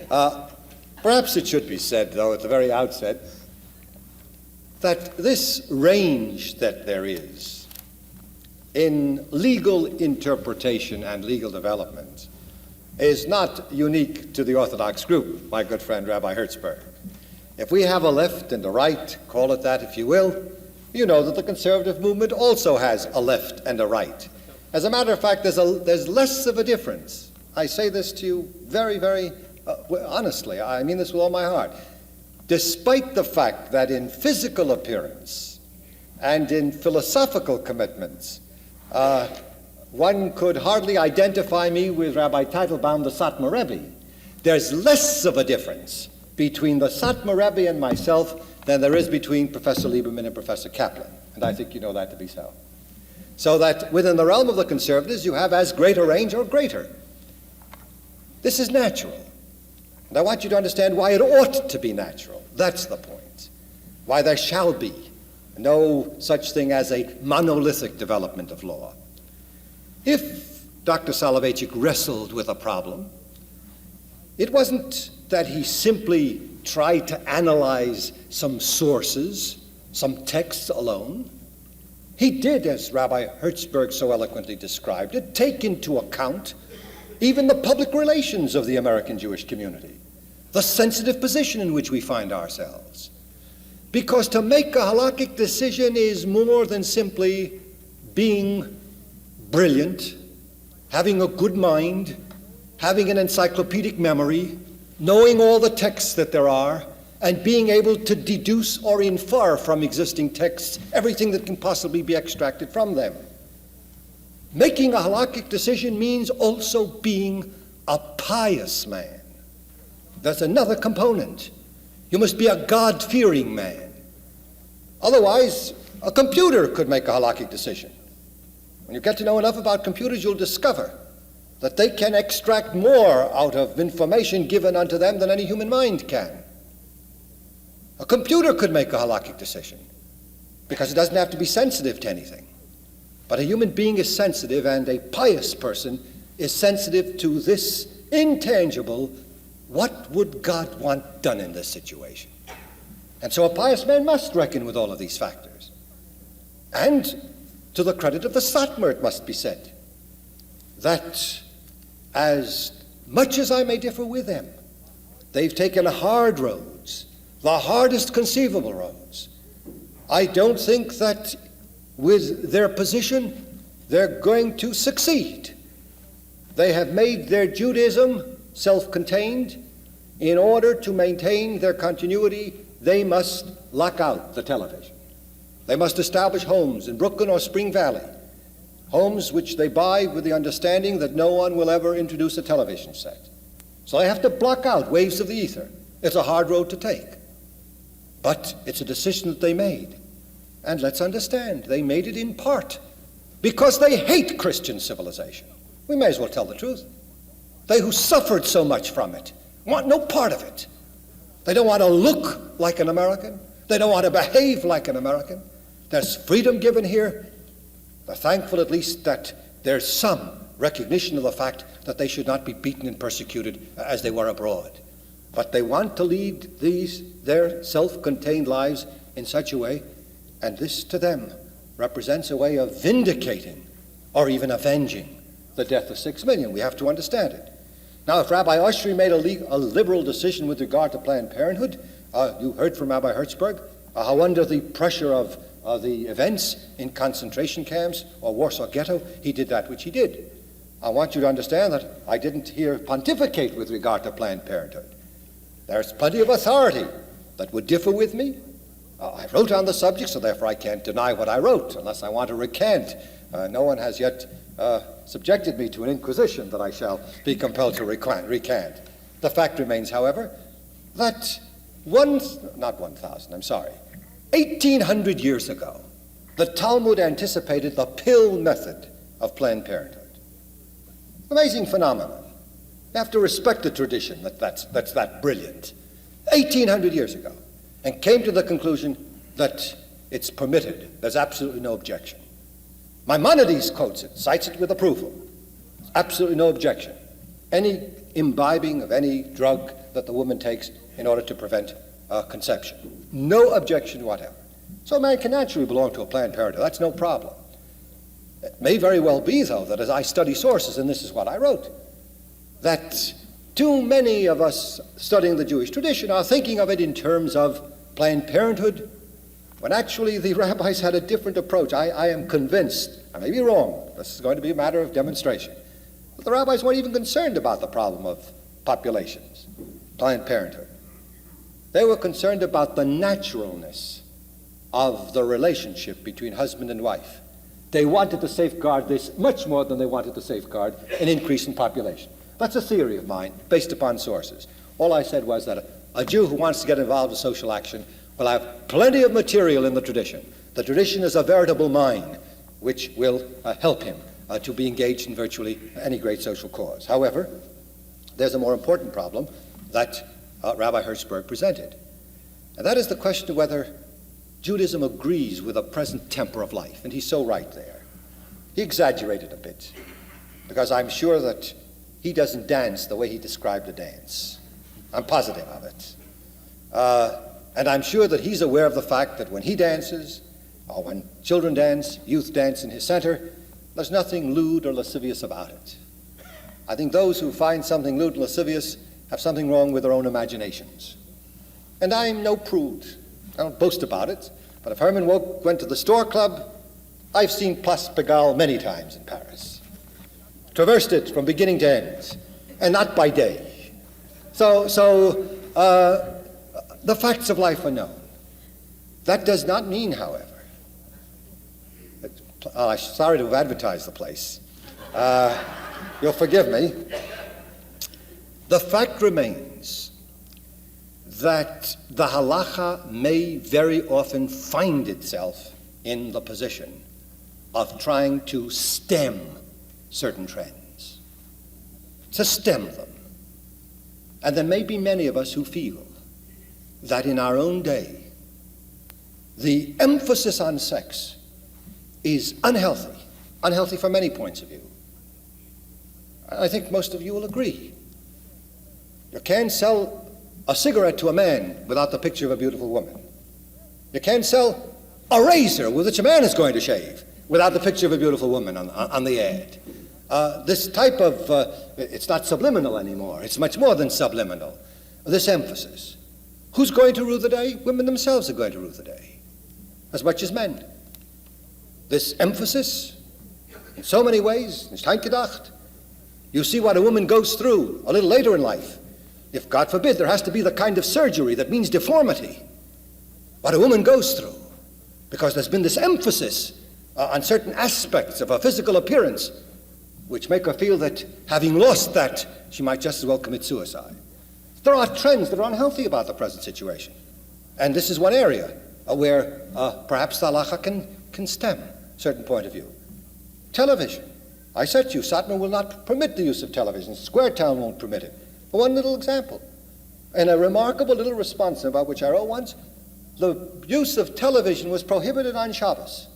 C: Perhaps it should be said, though, at the very outset, that this range that there is in legal interpretation and legal development is not unique to the Orthodox group, my good friend Rabbi Hertzberg. If we have a left and a right, call it that if you will, you know that the conservative movement also has a left and a right. As a matter of fact, there's less of a difference. I say this to you very, very honestly. I mean this with all my heart. Despite the fact that in physical appearance, and in philosophical commitments. One could hardly identify me with Rabbi Teitelbaum, the Satmar Rebbe. There's less of a difference between the Satmar Rebbe and myself than there is between Professor Lieberman and Professor Kaplan, and I think you know that to be so. So that within the realm of the conservatives, you have as great a range or greater. This is natural. And I want you to understand why it ought to be natural. That's the point. Why there shall be no such thing as a monolithic development of law. If Dr. Soloveitchik wrestled with a problem, it wasn't that he simply tried to analyze some sources, some texts alone. He did, as Rabbi Hertzberg so eloquently described it, take into account even the public relations of the American Jewish community, the sensitive position in which we find ourselves. Because to make a halakhic decision is more than simply being brilliant, having a good mind, having an encyclopedic memory, knowing all the texts that there are, and being able to deduce or infer from existing texts everything that can possibly be extracted from them. Making a halakhic decision means also being a pious man. There's another component. You must be a God-fearing man. Otherwise, a computer could make a halakhic decision. When you get to know enough about computers, you'll discover that they can extract more out of information given unto them than any human mind can. A computer could make a halakhic decision because it doesn't have to be sensitive to anything. But a human being is sensitive, and a pious person is sensitive to this intangible, what would God want done in this situation? And so a pious man must reckon with all of these factors. And to the credit of the Satmar, it must be said that as much as I may differ with them, they've taken hard roads, the hardest conceivable roads. I don't think that with their position they're going to succeed. They have made their Judaism self-contained. In order to maintain their continuity, they must lock out the television. They must establish homes in Brooklyn or Spring Valley, homes which they buy with the understanding that no one will ever introduce a television set. So they have to block out waves of the ether. It's a hard road to take. But it's a decision that they made. And let's understand, they made it in part because they hate Christian civilization. We may as well tell the truth. They who suffered so much from it want no part of it. They don't want to look like an American. They don't want to behave like an American. There's freedom given here. They're thankful at least that there's some recognition of the fact that they should not be beaten and persecuted as they were abroad. But they want to lead their self-contained lives in such a way, and this to them represents a way of vindicating or even avenging the death of 6 million. We have to understand it. Now, if Rabbi Oshry made a liberal decision with regard to Planned Parenthood, you heard from Rabbi Hertzberg how under the pressure of the events in concentration camps or Warsaw Ghetto, he did that which he did. I want you to understand that I didn't hear pontificate with regard to Planned Parenthood. There's plenty of authority that would differ with me. I wrote on the subject, so therefore I can't deny what I wrote unless I want to recant. No one has yet subjected me to an inquisition that I shall be compelled to recant. The fact remains, however, that 1,800 years ago, the Talmud anticipated the pill method of Planned Parenthood. Amazing phenomenon. You have to respect the tradition that's that brilliant. 1,800 years ago, and came to the conclusion that it's permitted. There's absolutely no objection. Maimonides quotes it, cites it with approval. Absolutely no objection. Any imbibing of any drug that the woman takes in order to prevent conception. No objection whatever. So a man can naturally belong to a Planned Parenthood. That's no problem. It may very well be, though, that as I study sources, and this is what I wrote, that too many of us studying the Jewish tradition are thinking of it in terms of Planned Parenthood, when actually the rabbis had a different approach. I am convinced, I may be wrong, this is going to be a matter of demonstration, but the rabbis weren't even concerned about the problem of populations, Planned Parenthood. They were concerned about the naturalness of the relationship between husband and wife. They wanted to safeguard this much more than they wanted to safeguard an increase in population. That's a theory of mine based upon sources. All I said was that a Jew who wants to get involved in social action will have plenty of material in the tradition. The tradition is a veritable mine which will help him to be engaged in virtually any great social cause. However, there's a more important problem that Rabbi Hertzberg presented, and that is the question of whether Judaism agrees with the present temper of life, and he's so right there. He exaggerated a bit, because I'm sure that he doesn't dance the way he described a dance. I'm positive of it. And I'm sure that he's aware of the fact that when he dances, or when children dance, youth dance in his center, there's nothing lewd or lascivious about it. I think those who find something lewd and lascivious have something wrong with their own imaginations. And I'm no prude. I don't boast about it, but if Herman Wouk went to the Store Club, I've seen Place Pigalle many times in Paris. Traversed it from beginning to end, and not by day. So the facts of life are known. That does not mean, however, I'm sorry to have advertised the place. You'll forgive me. The fact remains that the halacha may very often find itself in the position of trying to stem certain trends, to stem them. And there may be many of us who feel that in our own day, the emphasis on sex is unhealthy from many points of view. I think most of you will agree. You can't sell a cigarette to a man without the picture of a beautiful woman. You can't sell a razor with which a man is going to shave without the picture of a beautiful woman on the ad. This type of, it's not subliminal anymore. It's much more than subliminal. This emphasis. Who's going to rule the day? Women themselves are going to rule the day, as much as men. This emphasis, in so many ways, is gedacht. You see what a woman goes through a little later in life. If, God forbid, there has to be the kind of surgery that means deformity, what a woman goes through, because there's been this emphasis on certain aspects of her physical appearance, which make her feel that, having lost that, she might just as well commit suicide. There are trends that are unhealthy about the present situation. And this is one area where perhaps the halacha can stem a certain point of view. Television. I said to you, Satmar will not permit the use of television. Square Town won't permit it. For one little example, in a remarkable little response about which I wrote once, the use of television was prohibited on Shabbos.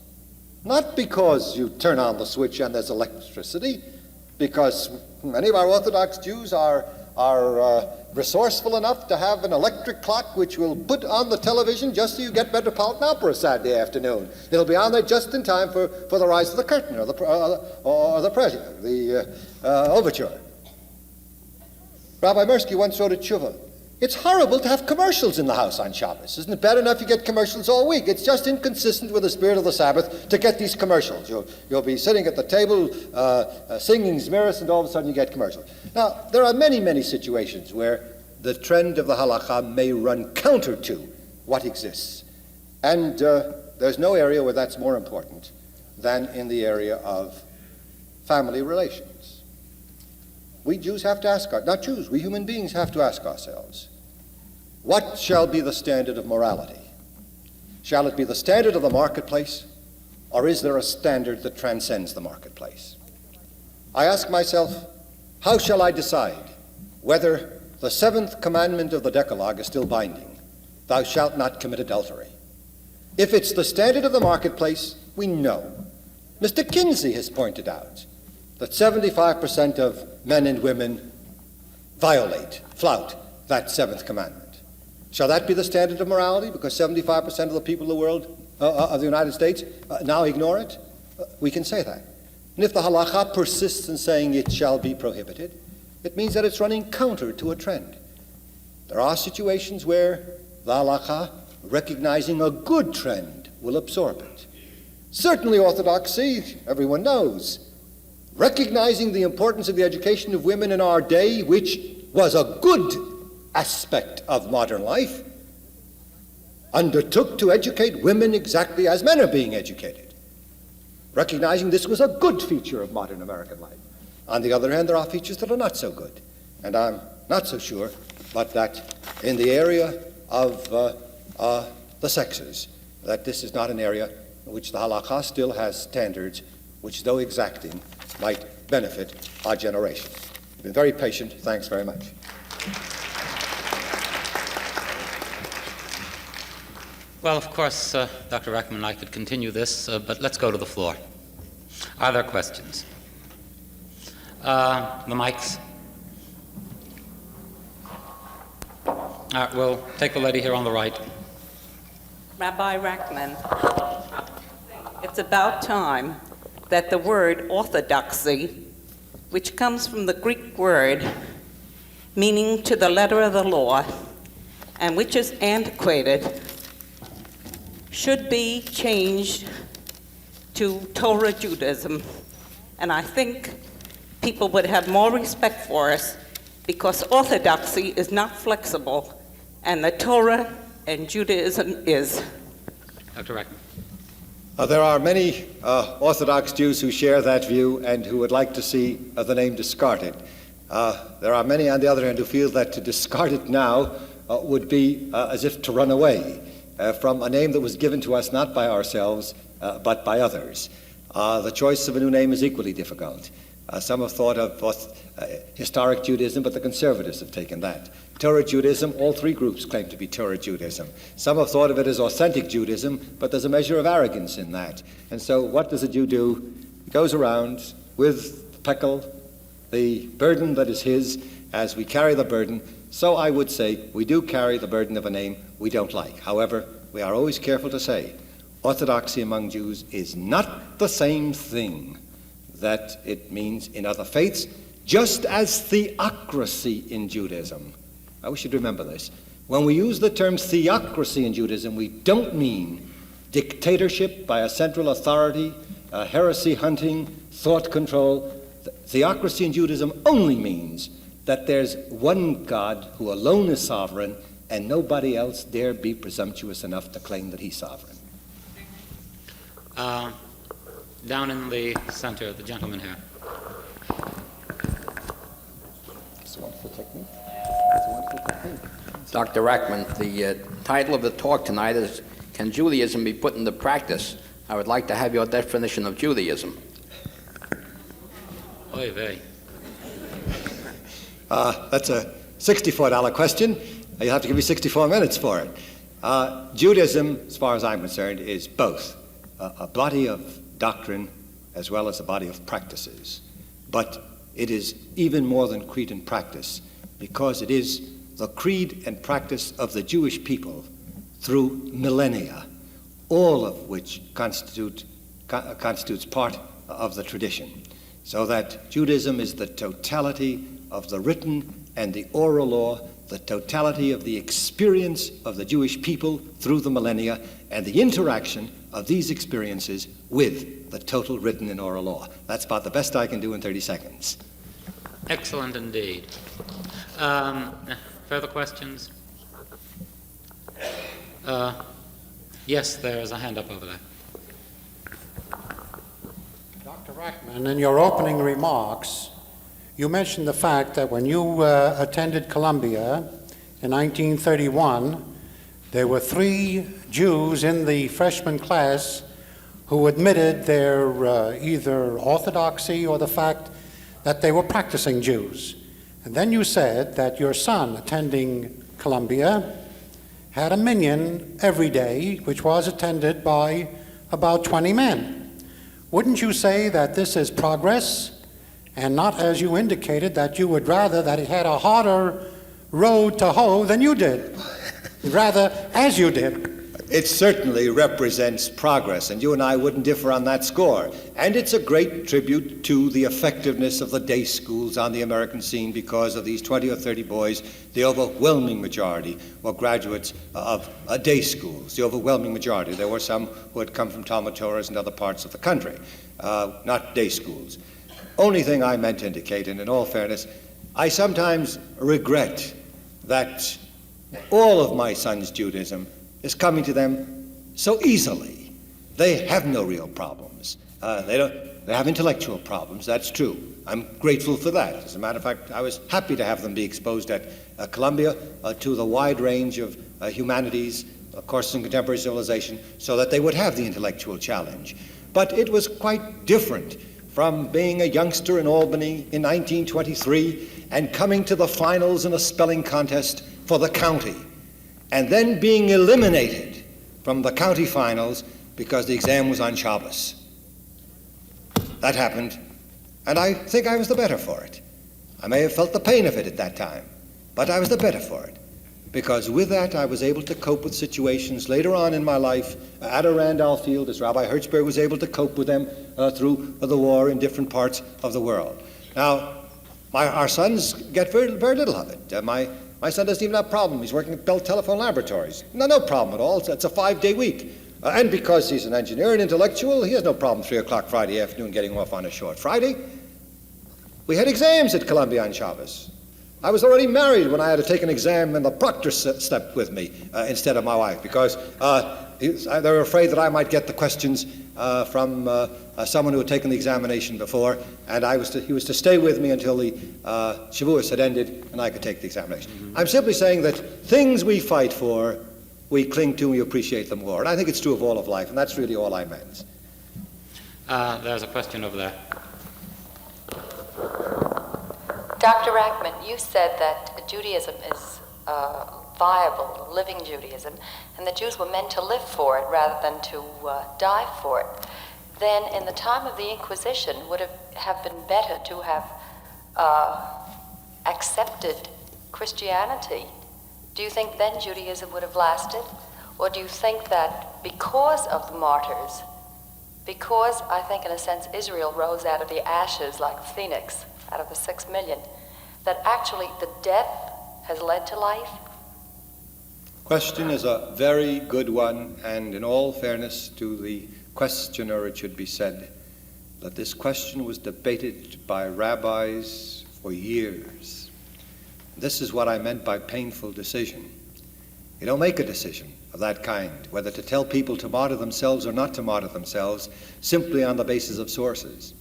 C: Not because you turn on the switch and there's electricity, because many of our Orthodox Jews are resourceful enough to have an electric clock which will put on the television just so you get Metropolitan Opera Saturday afternoon. It'll be on there just in time for the rise of the curtain or the overture. Rabbi Mirsky once wrote a tshuva. It's horrible to have commercials in the house on Shabbos. Isn't it bad enough you get commercials all week? It's just inconsistent with the spirit of the Sabbath to get these commercials. You'll be sitting at the table singing Zmiris, and all of a sudden you get commercials. Now, there are many, many situations where the trend of the halacha may run counter to what exists. And there's no area where that's more important than in the area of family relations. We Jews have to ask, not Jews, we human beings have to ask ourselves, what shall be the standard of morality? Shall it be the standard of the marketplace, or is there a standard that transcends the marketplace? I ask myself, how shall I decide whether the seventh commandment of the Decalogue is still binding? Thou shalt not commit adultery. If it's the standard of the marketplace, we know. Mr. Kinsey has pointed out that 75% of men and women flout that seventh commandment. Shall that be the standard of morality because 75% of the people of the world, of the United States, now ignore it? We can say that. And if the halacha persists in saying it shall be prohibited, it means that it's running counter to a trend. There are situations where the halacha, recognizing a good trend, will absorb it. Certainly orthodoxy, everyone knows, recognizing the importance of the education of women in our day, which was a good aspect of modern life, undertook to educate women exactly as men are being educated, recognizing this was a good feature of modern American life. On the other hand, there are features that are not so good, and I'm not so sure, but that in the area of the sexes, that this is not an area in which the halakha still has standards which, though exacting, might benefit our generation. You've been very patient. Thanks very much.
E: Well, of course, Dr. Rackman and I could continue this, but let's go to the floor. Are there questions? The mics. All right, we'll take the lady here on the right.
F: Rabbi Rackman, it's about time that the word orthodoxy, which comes from the Greek word meaning to the letter of the law, and which is antiquated, should be changed to Torah Judaism. And I think people would have more respect for us because orthodoxy is not flexible, and the Torah and Judaism is.
E: Dr. Rackman.
C: There are many Orthodox Jews who share that view and who would like to see the name discarded. There are many, on the other hand, who feel that to discard it now would be as if to run away from a name that was given to us not by ourselves, but by others. The choice of a new name is equally difficult. Some have thought of historic Judaism, but the conservatives have taken that. Torah Judaism, all three groups claim to be Torah Judaism. Some have thought of it as authentic Judaism, but there's a measure of arrogance in that. And so what does a Jew do? He goes around with Pekel, the burden that is his, as we carry the burden. So I would say we do carry the burden of a name we don't like. However, we are always careful to say orthodoxy among Jews is not the same thing that it means in other faiths, just as theocracy in Judaism. We should remember this. When we use the term theocracy in Judaism, we don't mean dictatorship by a central authority, heresy hunting, thought control. Theocracy in Judaism only means that there's one God who alone is sovereign, and nobody else dare be presumptuous enough to claim that he's sovereign.
E: Down in the center, the gentleman here.
C: It's a wonderful technique.
G: Dr. Rackman, the title of the talk tonight is, Can Judaism be put into practice? I would like to have your definition of Judaism.
E: Oy vey.
C: That's a $64 question. You'll have to give me 64 minutes for it. Judaism, as far as I'm concerned, is both a body of doctrine as well as a body of practices. But it is even more than creed and practice, because it is the creed and practice of the Jewish people through millennia, all of which constitutes part of the tradition. So that Judaism is the totality of the written and the oral law, the totality of the experience of the Jewish people through the millennia, and the interaction of these experiences with the total written and oral law. That's about the best I can do in 30 seconds.
E: Excellent indeed. Further questions? Yes, there's a hand up over there.
H: Dr. Rackman, in your opening remarks, you mentioned the fact that when you attended Columbia in 1931, there were 3 Jews in the freshman class who admitted their either orthodoxy or the fact that they were practicing Jews. And then you said that your son attending Columbia had a minyan every day, which was attended by about 20 men. Wouldn't you say that this is progress, and not, as you indicated, that you would rather that it had a harder road to hoe than you did, rather as you did?
C: It certainly represents progress, and you and I wouldn't differ on that score. And it's a great tribute to the effectiveness of the day schools on the American scene, because of these 20 or 30 boys, the overwhelming majority were graduates of day schools, the overwhelming majority. There were some who had come from Talmud Torahs and other parts of the country, not day schools. Only thing I meant to indicate, and in all fairness, I sometimes regret that all of my son's Judaism is coming to them so easily. They have no real problems. They have intellectual problems, that's true. I'm grateful for that. As a matter of fact, I was happy to have them be exposed at Columbia to the wide range of humanities, courses in contemporary civilization, so that they would have the intellectual challenge. But it was quite different from being a youngster in Albany in 1923 and coming to the finals in a spelling contest for the county, and then being eliminated from the county finals because the exam was on Shabbos. That happened, and I think I was the better for it. I may have felt the pain of it at that time, but I was the better for it, because with that I was able to cope with situations later on in my life at a Randolph Field, as Rabbi Hertzberg was able to cope with them through the war in different parts of the world. Now, our sons get very, very little of it. My son doesn't even have a problem. He's working at Bell Telephone Laboratories. No problem at all. It's a 5-day week. And because he's an engineer and intellectual, he has no problem 3 o'clock Friday afternoon getting off on a short Friday. We had exams at Columbia on Shabbos. I was already married when I had to take an exam, and the proctor slept with me instead of my wife, because they were afraid that I might get the questions from someone who had taken the examination before, and he was to stay with me until the Shavuos had ended and I could take the examination. Mm-hmm. I'm simply saying that things we fight for, we cling to and we appreciate them more. And I think it's true of all of life, and that's really all I meant.
E: There's a question over there.
I: Dr. Rackman, you said that Judaism is viable, living Judaism, and that Jews were meant to live for it rather than to die for it. Then in the time of the Inquisition, would it have been better to have accepted Christianity? Do you think then Judaism would have lasted? Or do you think that because of the martyrs, because I think in a sense Israel rose out of the ashes like a phoenix, out of the 6 million, that actually the death has led to life?
C: Question is a very good one, and in all fairness to the questioner, it should be said that this question was debated by rabbis for years. This is what I meant by painful decision. You don't make a decision of that kind, whether to tell people to martyr themselves or not to martyr themselves, simply on the basis of sources.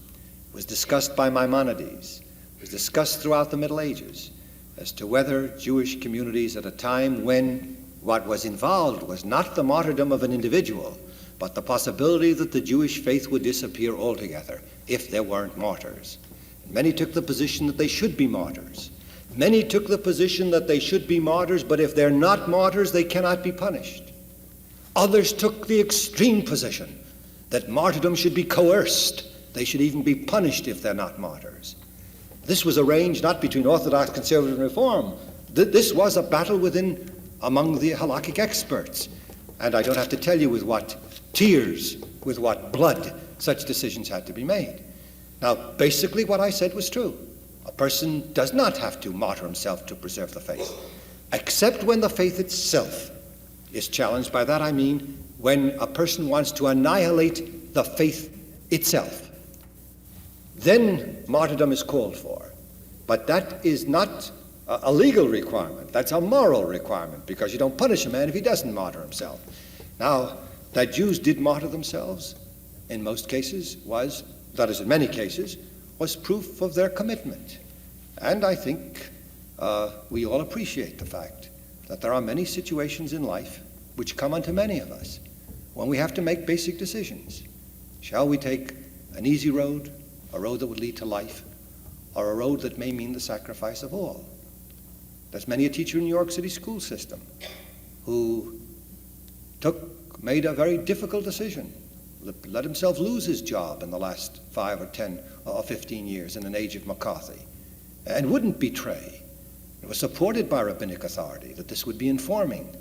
C: It was discussed by Maimonides. It was discussed throughout the Middle Ages as to whether Jewish communities at a time when what was involved was not the martyrdom of an individual, but the possibility that the Jewish faith would disappear altogether if there weren't martyrs. Many took the position that they should be martyrs. Many took the position that they should be martyrs, but if they're not martyrs, they cannot be punished. Others took the extreme position that martyrdom should be coerced. They should even be punished if they're not martyrs. This was arranged not between Orthodox, Conservative, and Reform. This was a battle among the halakhic experts. And I don't have to tell you with what tears, with what blood, such decisions had to be made. Now, basically what I said was true. A person does not have to martyr himself to preserve the faith, except when the faith itself is challenged. By that I mean when a person wants to annihilate the faith itself. Then martyrdom is called for. But that is not a legal requirement. That's a moral requirement, because you don't punish a man if he doesn't martyr himself. Now, that Jews did martyr themselves in most cases in many cases, was proof of their commitment. And I think we all appreciate the fact that there are many situations in life which come unto many of us when we have to make basic decisions. Shall we take an easy road, a road that would lead to life, or a road that may mean the sacrifice of all? There's many a teacher in New York City school system who made a very difficult decision, let himself lose his job in the last 5 or 10 or 15 years in an age of McCarthy, and wouldn't betray. It was supported by rabbinic authority that this would be informing.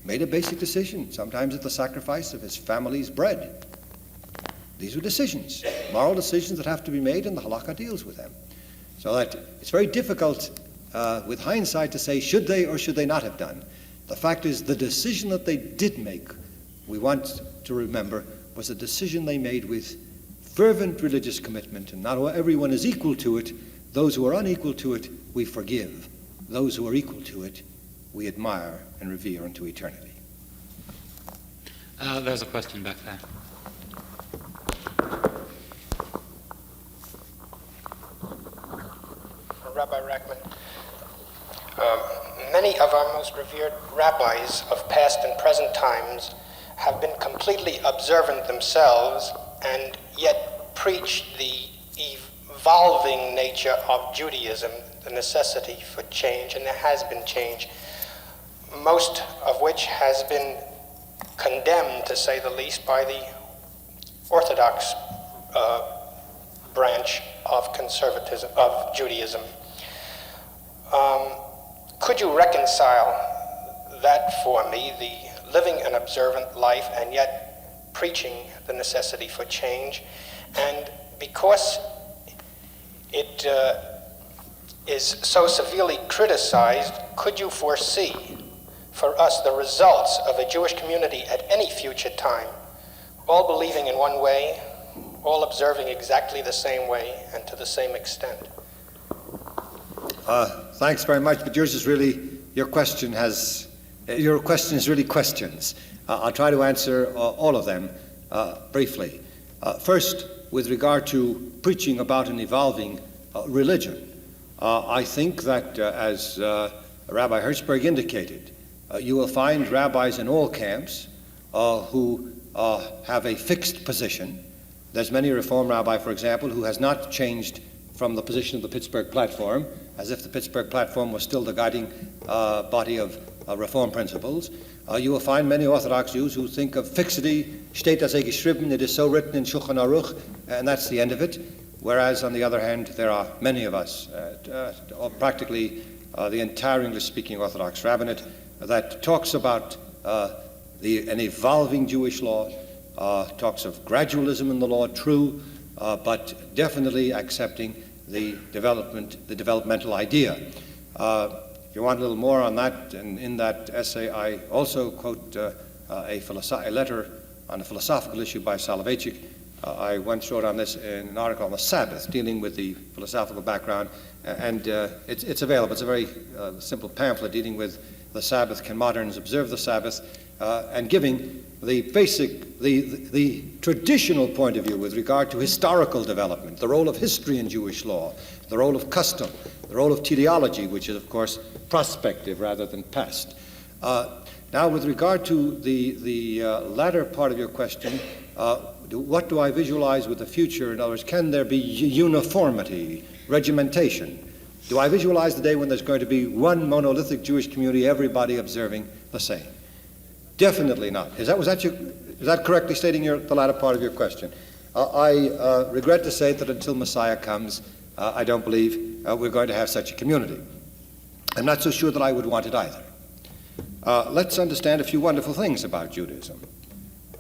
C: Made a basic decision, sometimes at the sacrifice of his family's bread. These are decisions, moral decisions that have to be made, and the halakha deals with them. So that it's very difficult with hindsight to say should they or should they not have done. The fact is the decision that they did make, we want to remember, was a decision they made with fervent religious commitment, and not everyone is equal to it. Those who are unequal to it, we forgive. Those who are equal to it, we admire and revere into eternity.
E: There's a question back there.
J: Rabbi Rackman, many of our most revered rabbis of past and present times have been completely observant themselves and yet preach the evolving nature of Judaism, the necessity for change, and there has been change, most of which has been condemned, to say the least, by the Orthodox branch of conservatism, of Judaism. Could you reconcile that for me, the living an observant life and yet preaching the necessity for change? And because it is so severely criticized, could you foresee for us the results of a Jewish community at any future time, all believing in one way, all observing exactly the same way and to the same extent?
C: Thanks very much, but your question is really questions. I'll try to answer all of them briefly. First, with regard to preaching about an evolving religion, I think that, as Rabbi Hertzberg indicated, you will find rabbis in all camps who have a fixed position. There's many Reform rabbi, for example, who has not changed from the position of the Pittsburgh platform, as if the Pittsburgh platform was still the guiding body of Reform principles. You will find many Orthodox Jews who think of fixity, steht das geschrieben, it is so written in Shulchan Aruch, and that's the end of it. Whereas, on the other hand, there are many of us, practically the entire English-speaking Orthodox rabbinate, that talks about an evolving Jewish law, talks of gradualism in the law, true, but definitely accepting the developmental idea. If you want a little more on that, and in that essay I also quote a letter on a philosophical issue by Soloveitchik. I once wrote on this in an article on the Sabbath, dealing with the philosophical background, and it's available. It's a very simple pamphlet dealing with the Sabbath, can moderns observe the Sabbath, and giving the basic, the traditional point of view with regard to historical development, the role of history in Jewish law, the role of custom, the role of teleology, which is, of course, prospective rather than past. Now, with regard to the latter part of your question, what do I visualize with the future? In other words, can there be uniformity, regimentation? Do I visualize the day when there's going to be one monolithic Jewish community, everybody observing the same? Definitely not. Is that correctly stating the latter part of your question? I regret to say that until Messiah comes, I don't believe we're going to have such a community. I'm not so sure that I would want it either. Let's understand a few wonderful things about Judaism.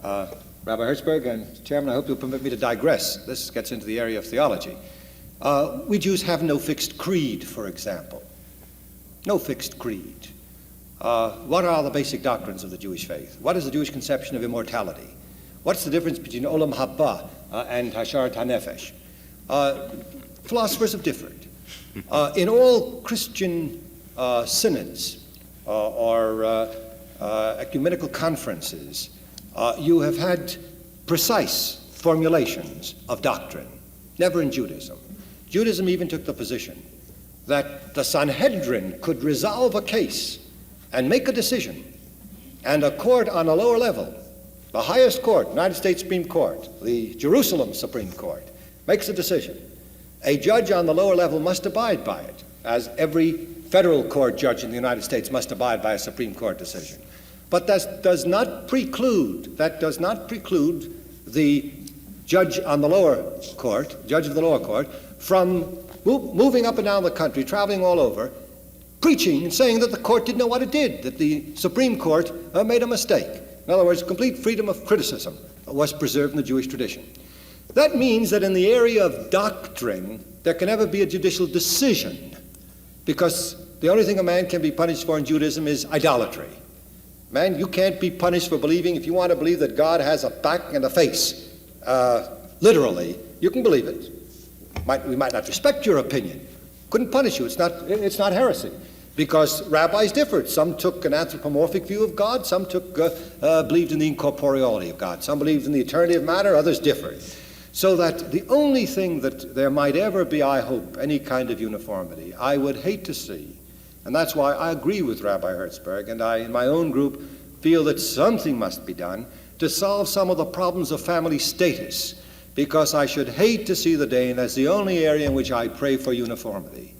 C: Rabbi Hertzberg and Chairman, I hope you'll permit me to digress. This gets into the area of theology. We Jews have no fixed creed, for example. No fixed creed. What are the basic doctrines of the Jewish faith? What is the Jewish conception of immortality? What's the difference between Olam Haba and Hasharat HaNefesh? Philosophers have differed. In all Christian synods or ecumenical conferences, you have had precise formulations of doctrine, never in Judaism. Judaism even took the position that the Sanhedrin could resolve a case and make a decision, and a court on a lower level, the highest court, United States Supreme Court, the Jerusalem Supreme Court, makes a decision. A judge on the lower level must abide by it, as every federal court judge in the United States must abide by a Supreme Court decision. But that does not preclude the judge on the lower court, judge of the lower court, from moving up and down the country, traveling all over, preaching and saying that the court didn't know what it did, that the Supreme Court made a mistake. In other words, complete freedom of criticism was preserved in the Jewish tradition. That means that in the area of doctrine, there can never be a judicial decision, because the only thing a man can be punished for in Judaism is idolatry. Man, you can't be punished for believing, if you want to believe that God has a back and a face, literally, you can believe it. We might not respect your opinion. Couldn't punish you. It's not heresy. because rabbis differed. Some took an anthropomorphic view of God, some believed in the incorporeality of God, some believed in the eternity of matter, others differed. So that the only thing that there might ever be, I hope, any kind of uniformity, I would hate to see, and that's why I agree with Rabbi Hertzberg, and I, in my own group, feel that something must be done to solve some of the problems of family status, because I should hate to see the day, and that's the only area in which I pray for uniformity.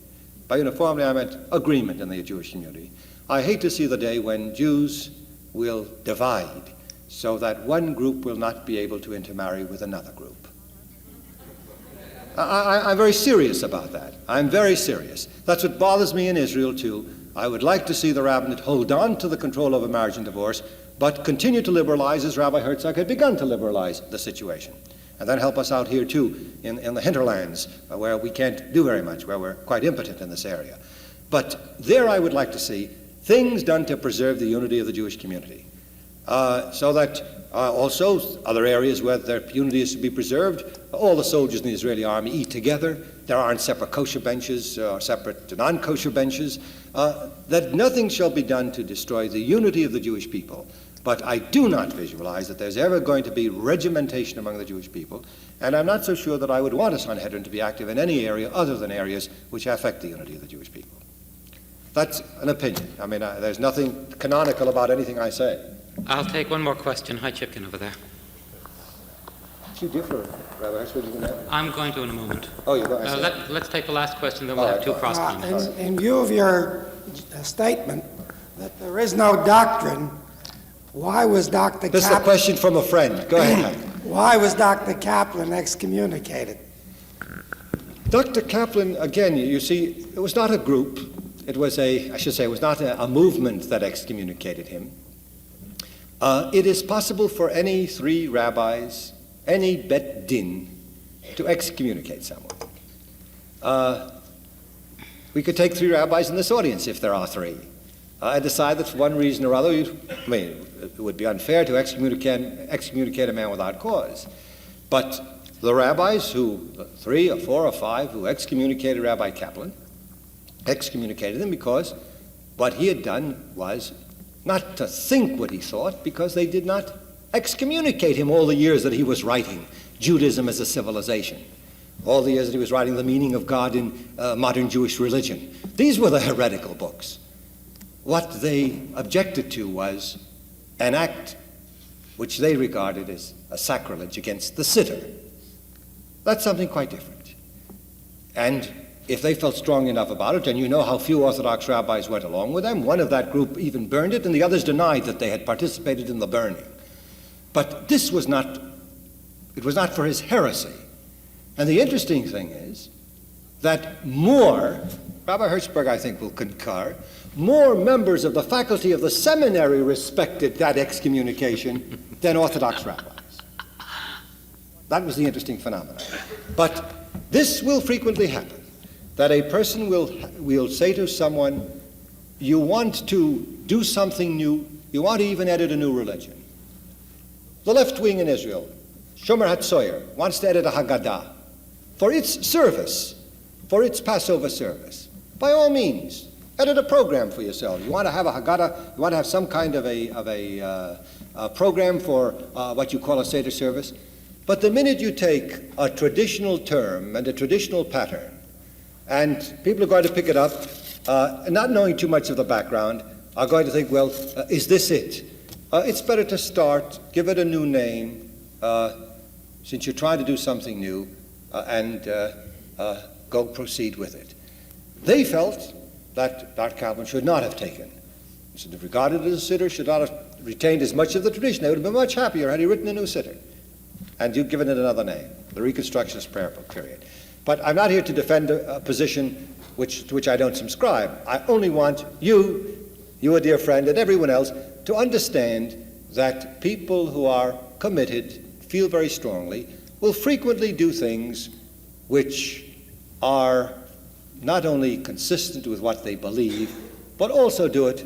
C: By uniformity, I meant agreement in the Jewish community. I hate to see the day when Jews will divide so that one group will not be able to intermarry with another group. I'm very serious about that. I'm very serious. That's what bothers me in Israel, too. I would like to see the rabbinate hold on to the control over marriage and divorce, but continue to liberalize as Rabbi Hertzberg had begun to liberalize the situation. And then help us out here, too, in the hinterlands, where we can't do very much, where we're quite impotent in this area. But there I would like to see things done to preserve the unity of the Jewish community. So that also other areas where their unity is to be preserved, all the soldiers in the Israeli army eat together. There aren't separate kosher benches or separate non-kosher benches. That nothing shall be done to destroy the unity of the Jewish people. But I do not visualize that there's ever going to be regimentation among the Jewish people, and I'm not so sure that I would want a Sanhedrin to be active in any area other than areas which affect the unity of the Jewish people. That's an opinion. I mean, there's nothing canonical about anything I say.
E: I'll take one more question. Hi, Chipkin over there.
C: You differ, Rabbi Hertzberg.
E: I'm going to in a moment.
C: Oh, you go.
E: Let's take the last question, then we'll have two cross comments.
K: In view of your statement that there is no doctrine, why was Dr.
C: This is a question from a friend. Go ahead.
K: Why was Dr. Kaplan excommunicated?
C: Dr. Kaplan, again, you see, it was not a group. It was it was not a movement that excommunicated him. It is possible for any three rabbis, any bet din, to excommunicate someone. We could take three rabbis in this audience, if there are three, and decide that for one reason or other, it would be unfair to excommunicate a man without cause. But the rabbis three or four or five who excommunicated Rabbi Kaplan, excommunicated him because what he had done was not to think what he thought, because they did not excommunicate him all the years that he was writing Judaism as a civilization, all the years that he was writing the meaning of God in modern Jewish religion. These were the heretical books. What they objected to was an act which they regarded as a sacrilege against the sitter. That's something quite different. And if they felt strong enough about it, and you know how few Orthodox rabbis went along with them, one of that group even burned it, and the others denied that they had participated in the burning. But this was not for his heresy. And the interesting thing is that Rabbi Hertzberg, I think, will concur, more members of the faculty of the seminary respected that excommunication than Orthodox rabbis. That was the interesting phenomenon. But this will frequently happen, that a person will say to someone, you want to do something new, you want to even edit a new religion. The left wing in Israel, Shomer Hatzoyer, wants to edit a Haggadah for its service, for its Passover service. By all means, edit a program for yourself. You want to have a Haggadah, you want to have some kind of a program for what you call a Seder service. But the minute you take a traditional term and a traditional pattern, and people are going to pick it up, not knowing too much of the background, are going to think, well, is this it? It's better to start, give it a new name, since you're trying to do something new, and go proceed with it. They felt that Dr. Kaplan should not have taken. Should have regarded it as a sitter, should not have retained as much of the tradition. They would have been much happier had he written a new sitter. And you've given it another name, the Reconstructionist Prayer Book, period. But I'm not here to defend a position to which I don't subscribe. I only want you, a dear friend, and everyone else to understand that people who are committed, feel very strongly, will frequently do things which are not only consistent with what they believe, but also do it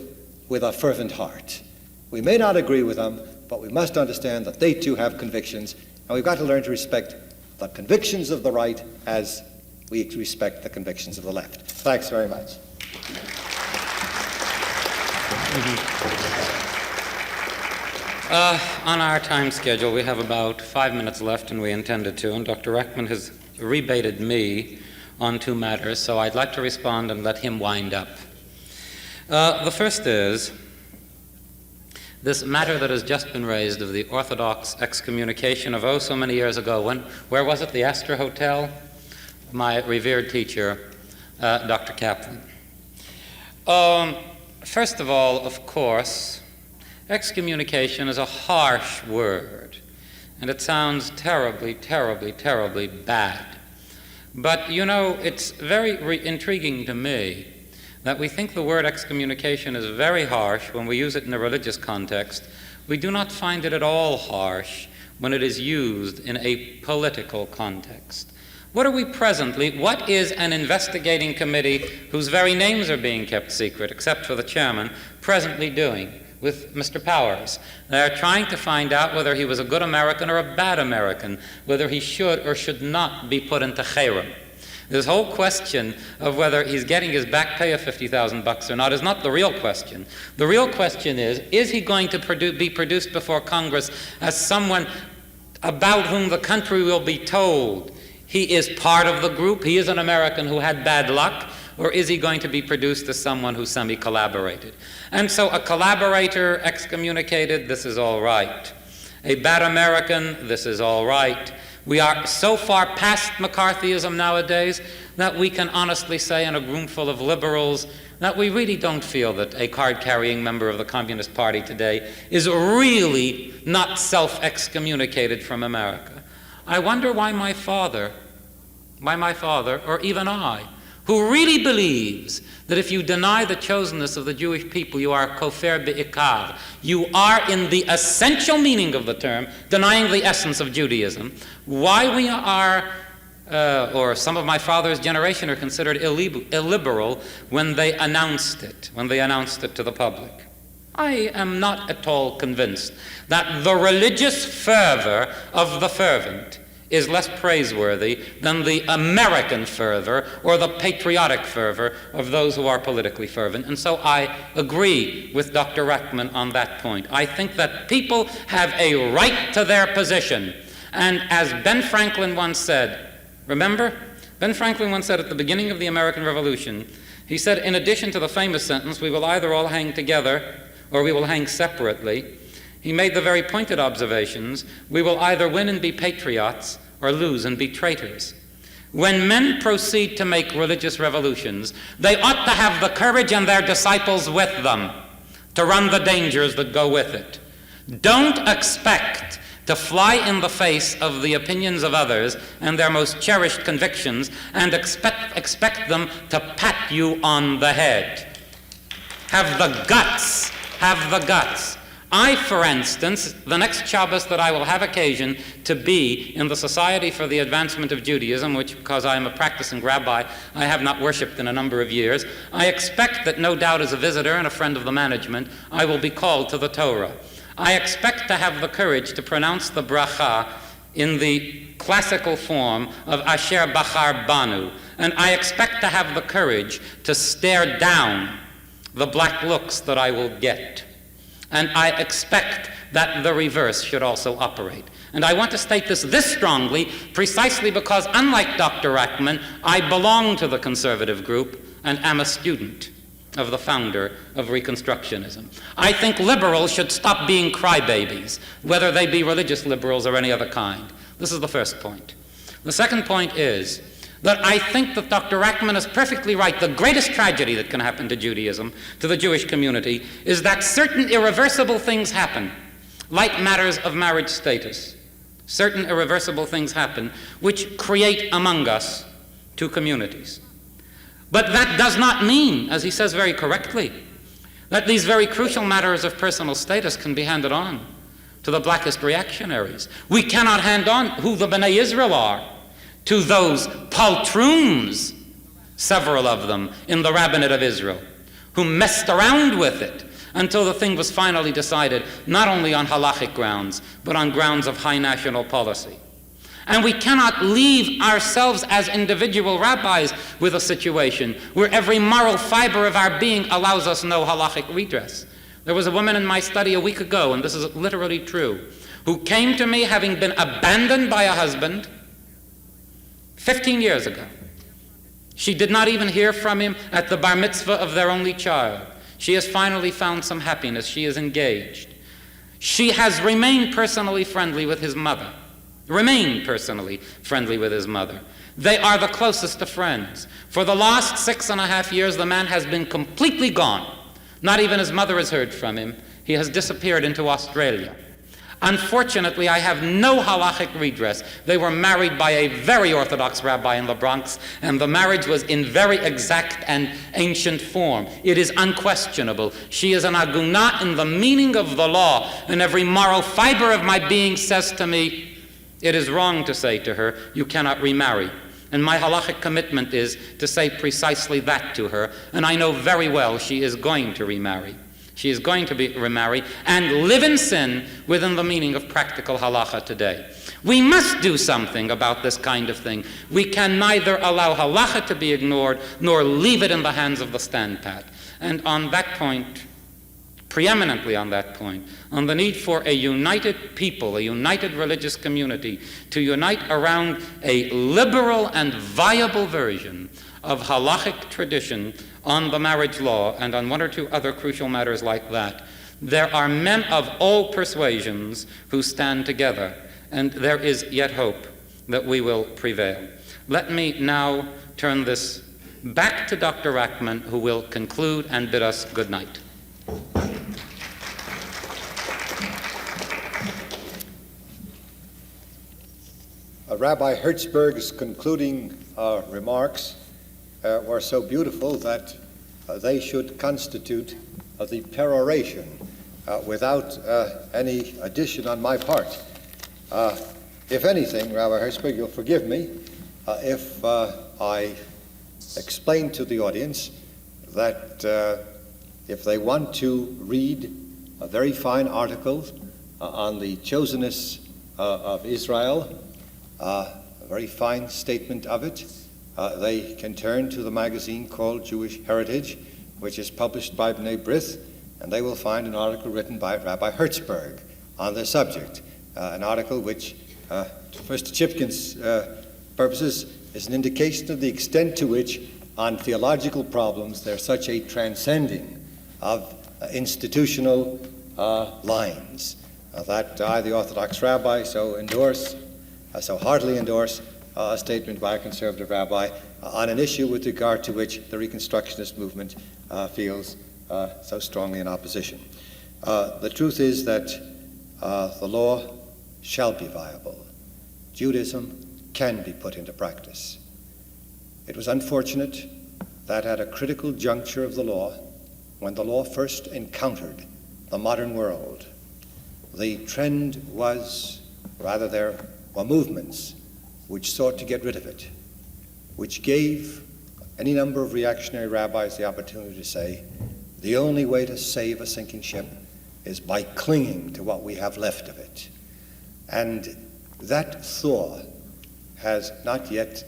C: with a fervent heart. We may not agree with them, but we must understand that they too have convictions, and we've got to learn to respect the convictions of the right as we respect the convictions of the left. Thanks very much.
E: On our time schedule, we have about 5 minutes left, and we intended to, and Dr. Rackman has rebated me on 2 matters, so I'd like to respond and let him wind up. The first is this matter that has just been raised of the Orthodox excommunication of so many years ago. Where was it? The Astor Hotel? My revered teacher, Dr. Kaplan. First of all, of course, excommunication is a harsh word, and it sounds terribly, terribly, terribly bad. But, you know, it's very intriguing to me that we think the word excommunication is very harsh when we use it in a religious context. We do not find it at all harsh when it is used in a political context. What is an investigating committee whose very names are being kept secret, except for the chairman, presently doing with Mr. Powers? They're trying to find out whether he was a good American or a bad American, whether he should or should not be put into cherem. This whole question of whether he's getting his back pay of $50,000 or not is not the real question. The real question is he going to be produced before Congress as someone about whom the country will be told he is part of the group, he is an American who had bad luck, or is he going to be produced as someone who semi-collaborated? And so a collaborator excommunicated, this is all right. A bad American, this is all right. We are so far past McCarthyism nowadays that we can honestly say in a room full of liberals that we really don't feel that a card-carrying member of the Communist Party today is really not self-excommunicated from America. I wonder why my father, or even I, who really believes that if you deny the chosenness of the Jewish people, you are kofer be'ikar. You are, in the essential meaning of the term, denying the essence of Judaism. Why we are, or some of my father's generation are considered illiberal when they announced it to the public. I am not at all convinced that the religious fervor of the fervent is less praiseworthy than the American fervor or the patriotic fervor of those who are politically fervent. And so I agree with Dr. Rackman on that point. I think that people have a right to their position. And as Ben Franklin once said, remember? Ben Franklin once said at the beginning of the American Revolution, he said, in addition to the famous sentence, we will either all hang together or we will hang separately, he made the very pointed observations, we will either win and be patriots or lose and be traitors. When men proceed to make religious revolutions, they ought to have the courage and their disciples with them to run the dangers that go with it. Don't expect to fly in the face of the opinions of others and their most cherished convictions and expect them to pat you on the head. Have the guts. I, for instance, the next Shabbos that I will have occasion to be in the Society for the Advancement of Judaism, which, because I am a practicing rabbi, I have not worshipped in a number of years, I expect that no doubt as a visitor and a friend of the management, I will be called to the Torah. I expect to have the courage to pronounce the bracha in the classical form of Asher Bachar Banu, and I expect to have the courage to stare down the black looks that I will get. And I expect that the reverse should also operate. And I want to state this strongly, precisely because, unlike Dr. Rackman, I belong to the conservative group and am a student of the founder of Reconstructionism. I think liberals should stop being crybabies, whether they be religious liberals or any other kind. This is the first point. The second point is that I think that Dr. Rackman is perfectly right. The greatest tragedy that can happen to Judaism, to the Jewish community, is that certain irreversible things happen, like matters of marriage status. Certain irreversible things happen which create among us two communities. But that does not mean, as he says very correctly, that these very crucial matters of personal status can be handed on to the blackest reactionaries. We cannot hand on who the B'nai Israel are to those poltroons, several of them in the rabbinate of Israel, who messed around with it until the thing was finally decided, not only on halachic grounds, but on grounds of high national policy. And we cannot leave ourselves as individual rabbis with a situation where every moral fiber of our being allows us no halachic redress. There was a woman in my study a week ago, and this is literally true, who came to me having been abandoned by a husband 15 years ago. She did not even hear from him at the bar mitzvah of their only child. She has finally found some happiness. She is engaged. She has remained personally friendly with his mother. They are the closest of friends. For the last 6.5 years, the man has been completely gone. Not even his mother has heard from him. He has disappeared into Australia. Unfortunately, I have no halachic redress. They were married by a very Orthodox rabbi in the Bronx, and the marriage was in very exact and ancient form. It is unquestionable. She is an aguna in the meaning of the law, and every moral fiber of my being says to me, it is wrong to say to her, you cannot remarry. And my halachic commitment is to say precisely that to her, and I know very well she is going to remarry. She is going to remarry and live in sin within the meaning of practical halacha today. We must do something about this kind of thing. We can neither allow halacha to be ignored nor leave it in the hands of the stand-pat. And on that point, preeminently on that point, on the need for a united people, a united religious community, to unite around a liberal and viable version of halachic tradition on the marriage law and on one or two other crucial matters like that, there are men of all persuasions who stand together, and there is yet hope that we will prevail. Let me now turn this back to Dr. Rackman, who will conclude and bid us good night.
C: Rabbi Hertzberg's concluding remarks were so beautiful that they should constitute the peroration without any addition on my part. If anything, Rabbi Hertzberg, you'll forgive me if I explain to the audience that if they want to read a very fine article on the chosenness of Israel, a very fine statement of it, they can turn to the magazine called Jewish Heritage, which is published by B'nai B'rith, and they will find an article written by Rabbi Hertzberg on the subject, an article which, for Mr. Chipkin's purposes, is an indication of the extent to which, on theological problems, there's such a transcending of institutional lines that I, the Orthodox Rabbi, so heartily endorse a statement by a conservative rabbi on an issue with regard to which the Reconstructionist movement feels so strongly in opposition. The truth is that the law shall be viable. Judaism can be put into practice. It was unfortunate that at a critical juncture of the law, when the law first encountered the modern world, the trend was, rather there were movements which sought to get rid of it, which gave any number of reactionary rabbis the opportunity to say, the only way to save a sinking ship is by clinging to what we have left of it. And that thaw has not yet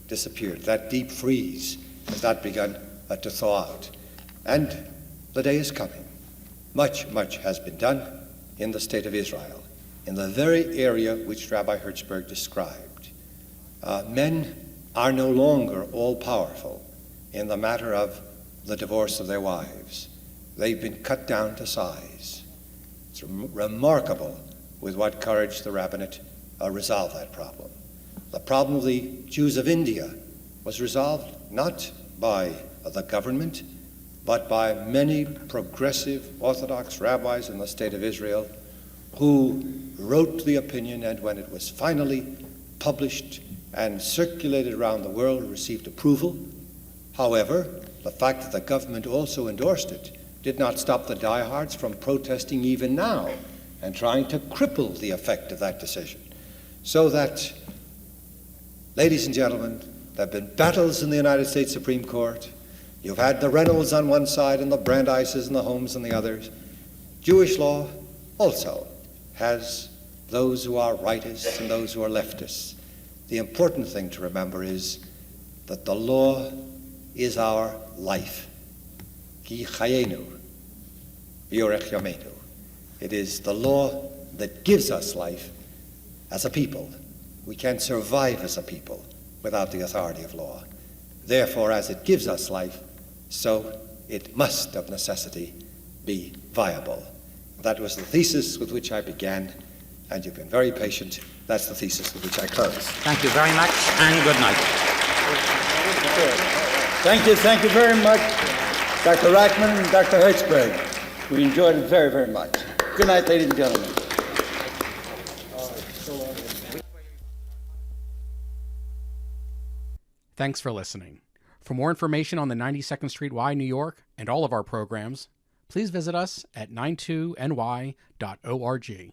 C: disappeared. That deep freeze has not begun to thaw out. And the day is coming. Much has been done in the state of Israel, in the very area which Rabbi Hertzberg described. Men are no longer all-powerful in the matter of the divorce of their wives. They've been cut down to size. It's remarkable with what courage the rabbinate resolved that problem. The problem of the Jews of India was resolved not by the government, but by many progressive Orthodox rabbis in the state of Israel who wrote the opinion, and when it was finally published and circulated around the world, received approval. However, the fact that the government also endorsed it did not stop the diehards from protesting even now and trying to cripple the effect of that decision. So that, ladies and gentlemen, there have been battles in the United States Supreme Court. You've had the Reynolds on one side and the Brandeises and the Holmes on the others. Jewish law also has those who are rightists and those who are leftists. The important thing to remember is that the law is our life. Ki chayenu. Yorech Yomenu. It is the law that gives us life as a people. We can't survive as a people without the authority of law. Therefore, as it gives us life, so it must of necessity be viable. That was the thesis with which I began, and you've been very patient. That's the thesis with which I close.
E: Thank you very much, and good night.
B: Thank you very much, Dr. Rackman and Dr. Hertzberg. We enjoyed it very, very much. Good night, ladies and gentlemen.
A: Thanks for listening. For more information on the 92nd Street Y, New York, and all of our programs, please visit us at 92ny.org.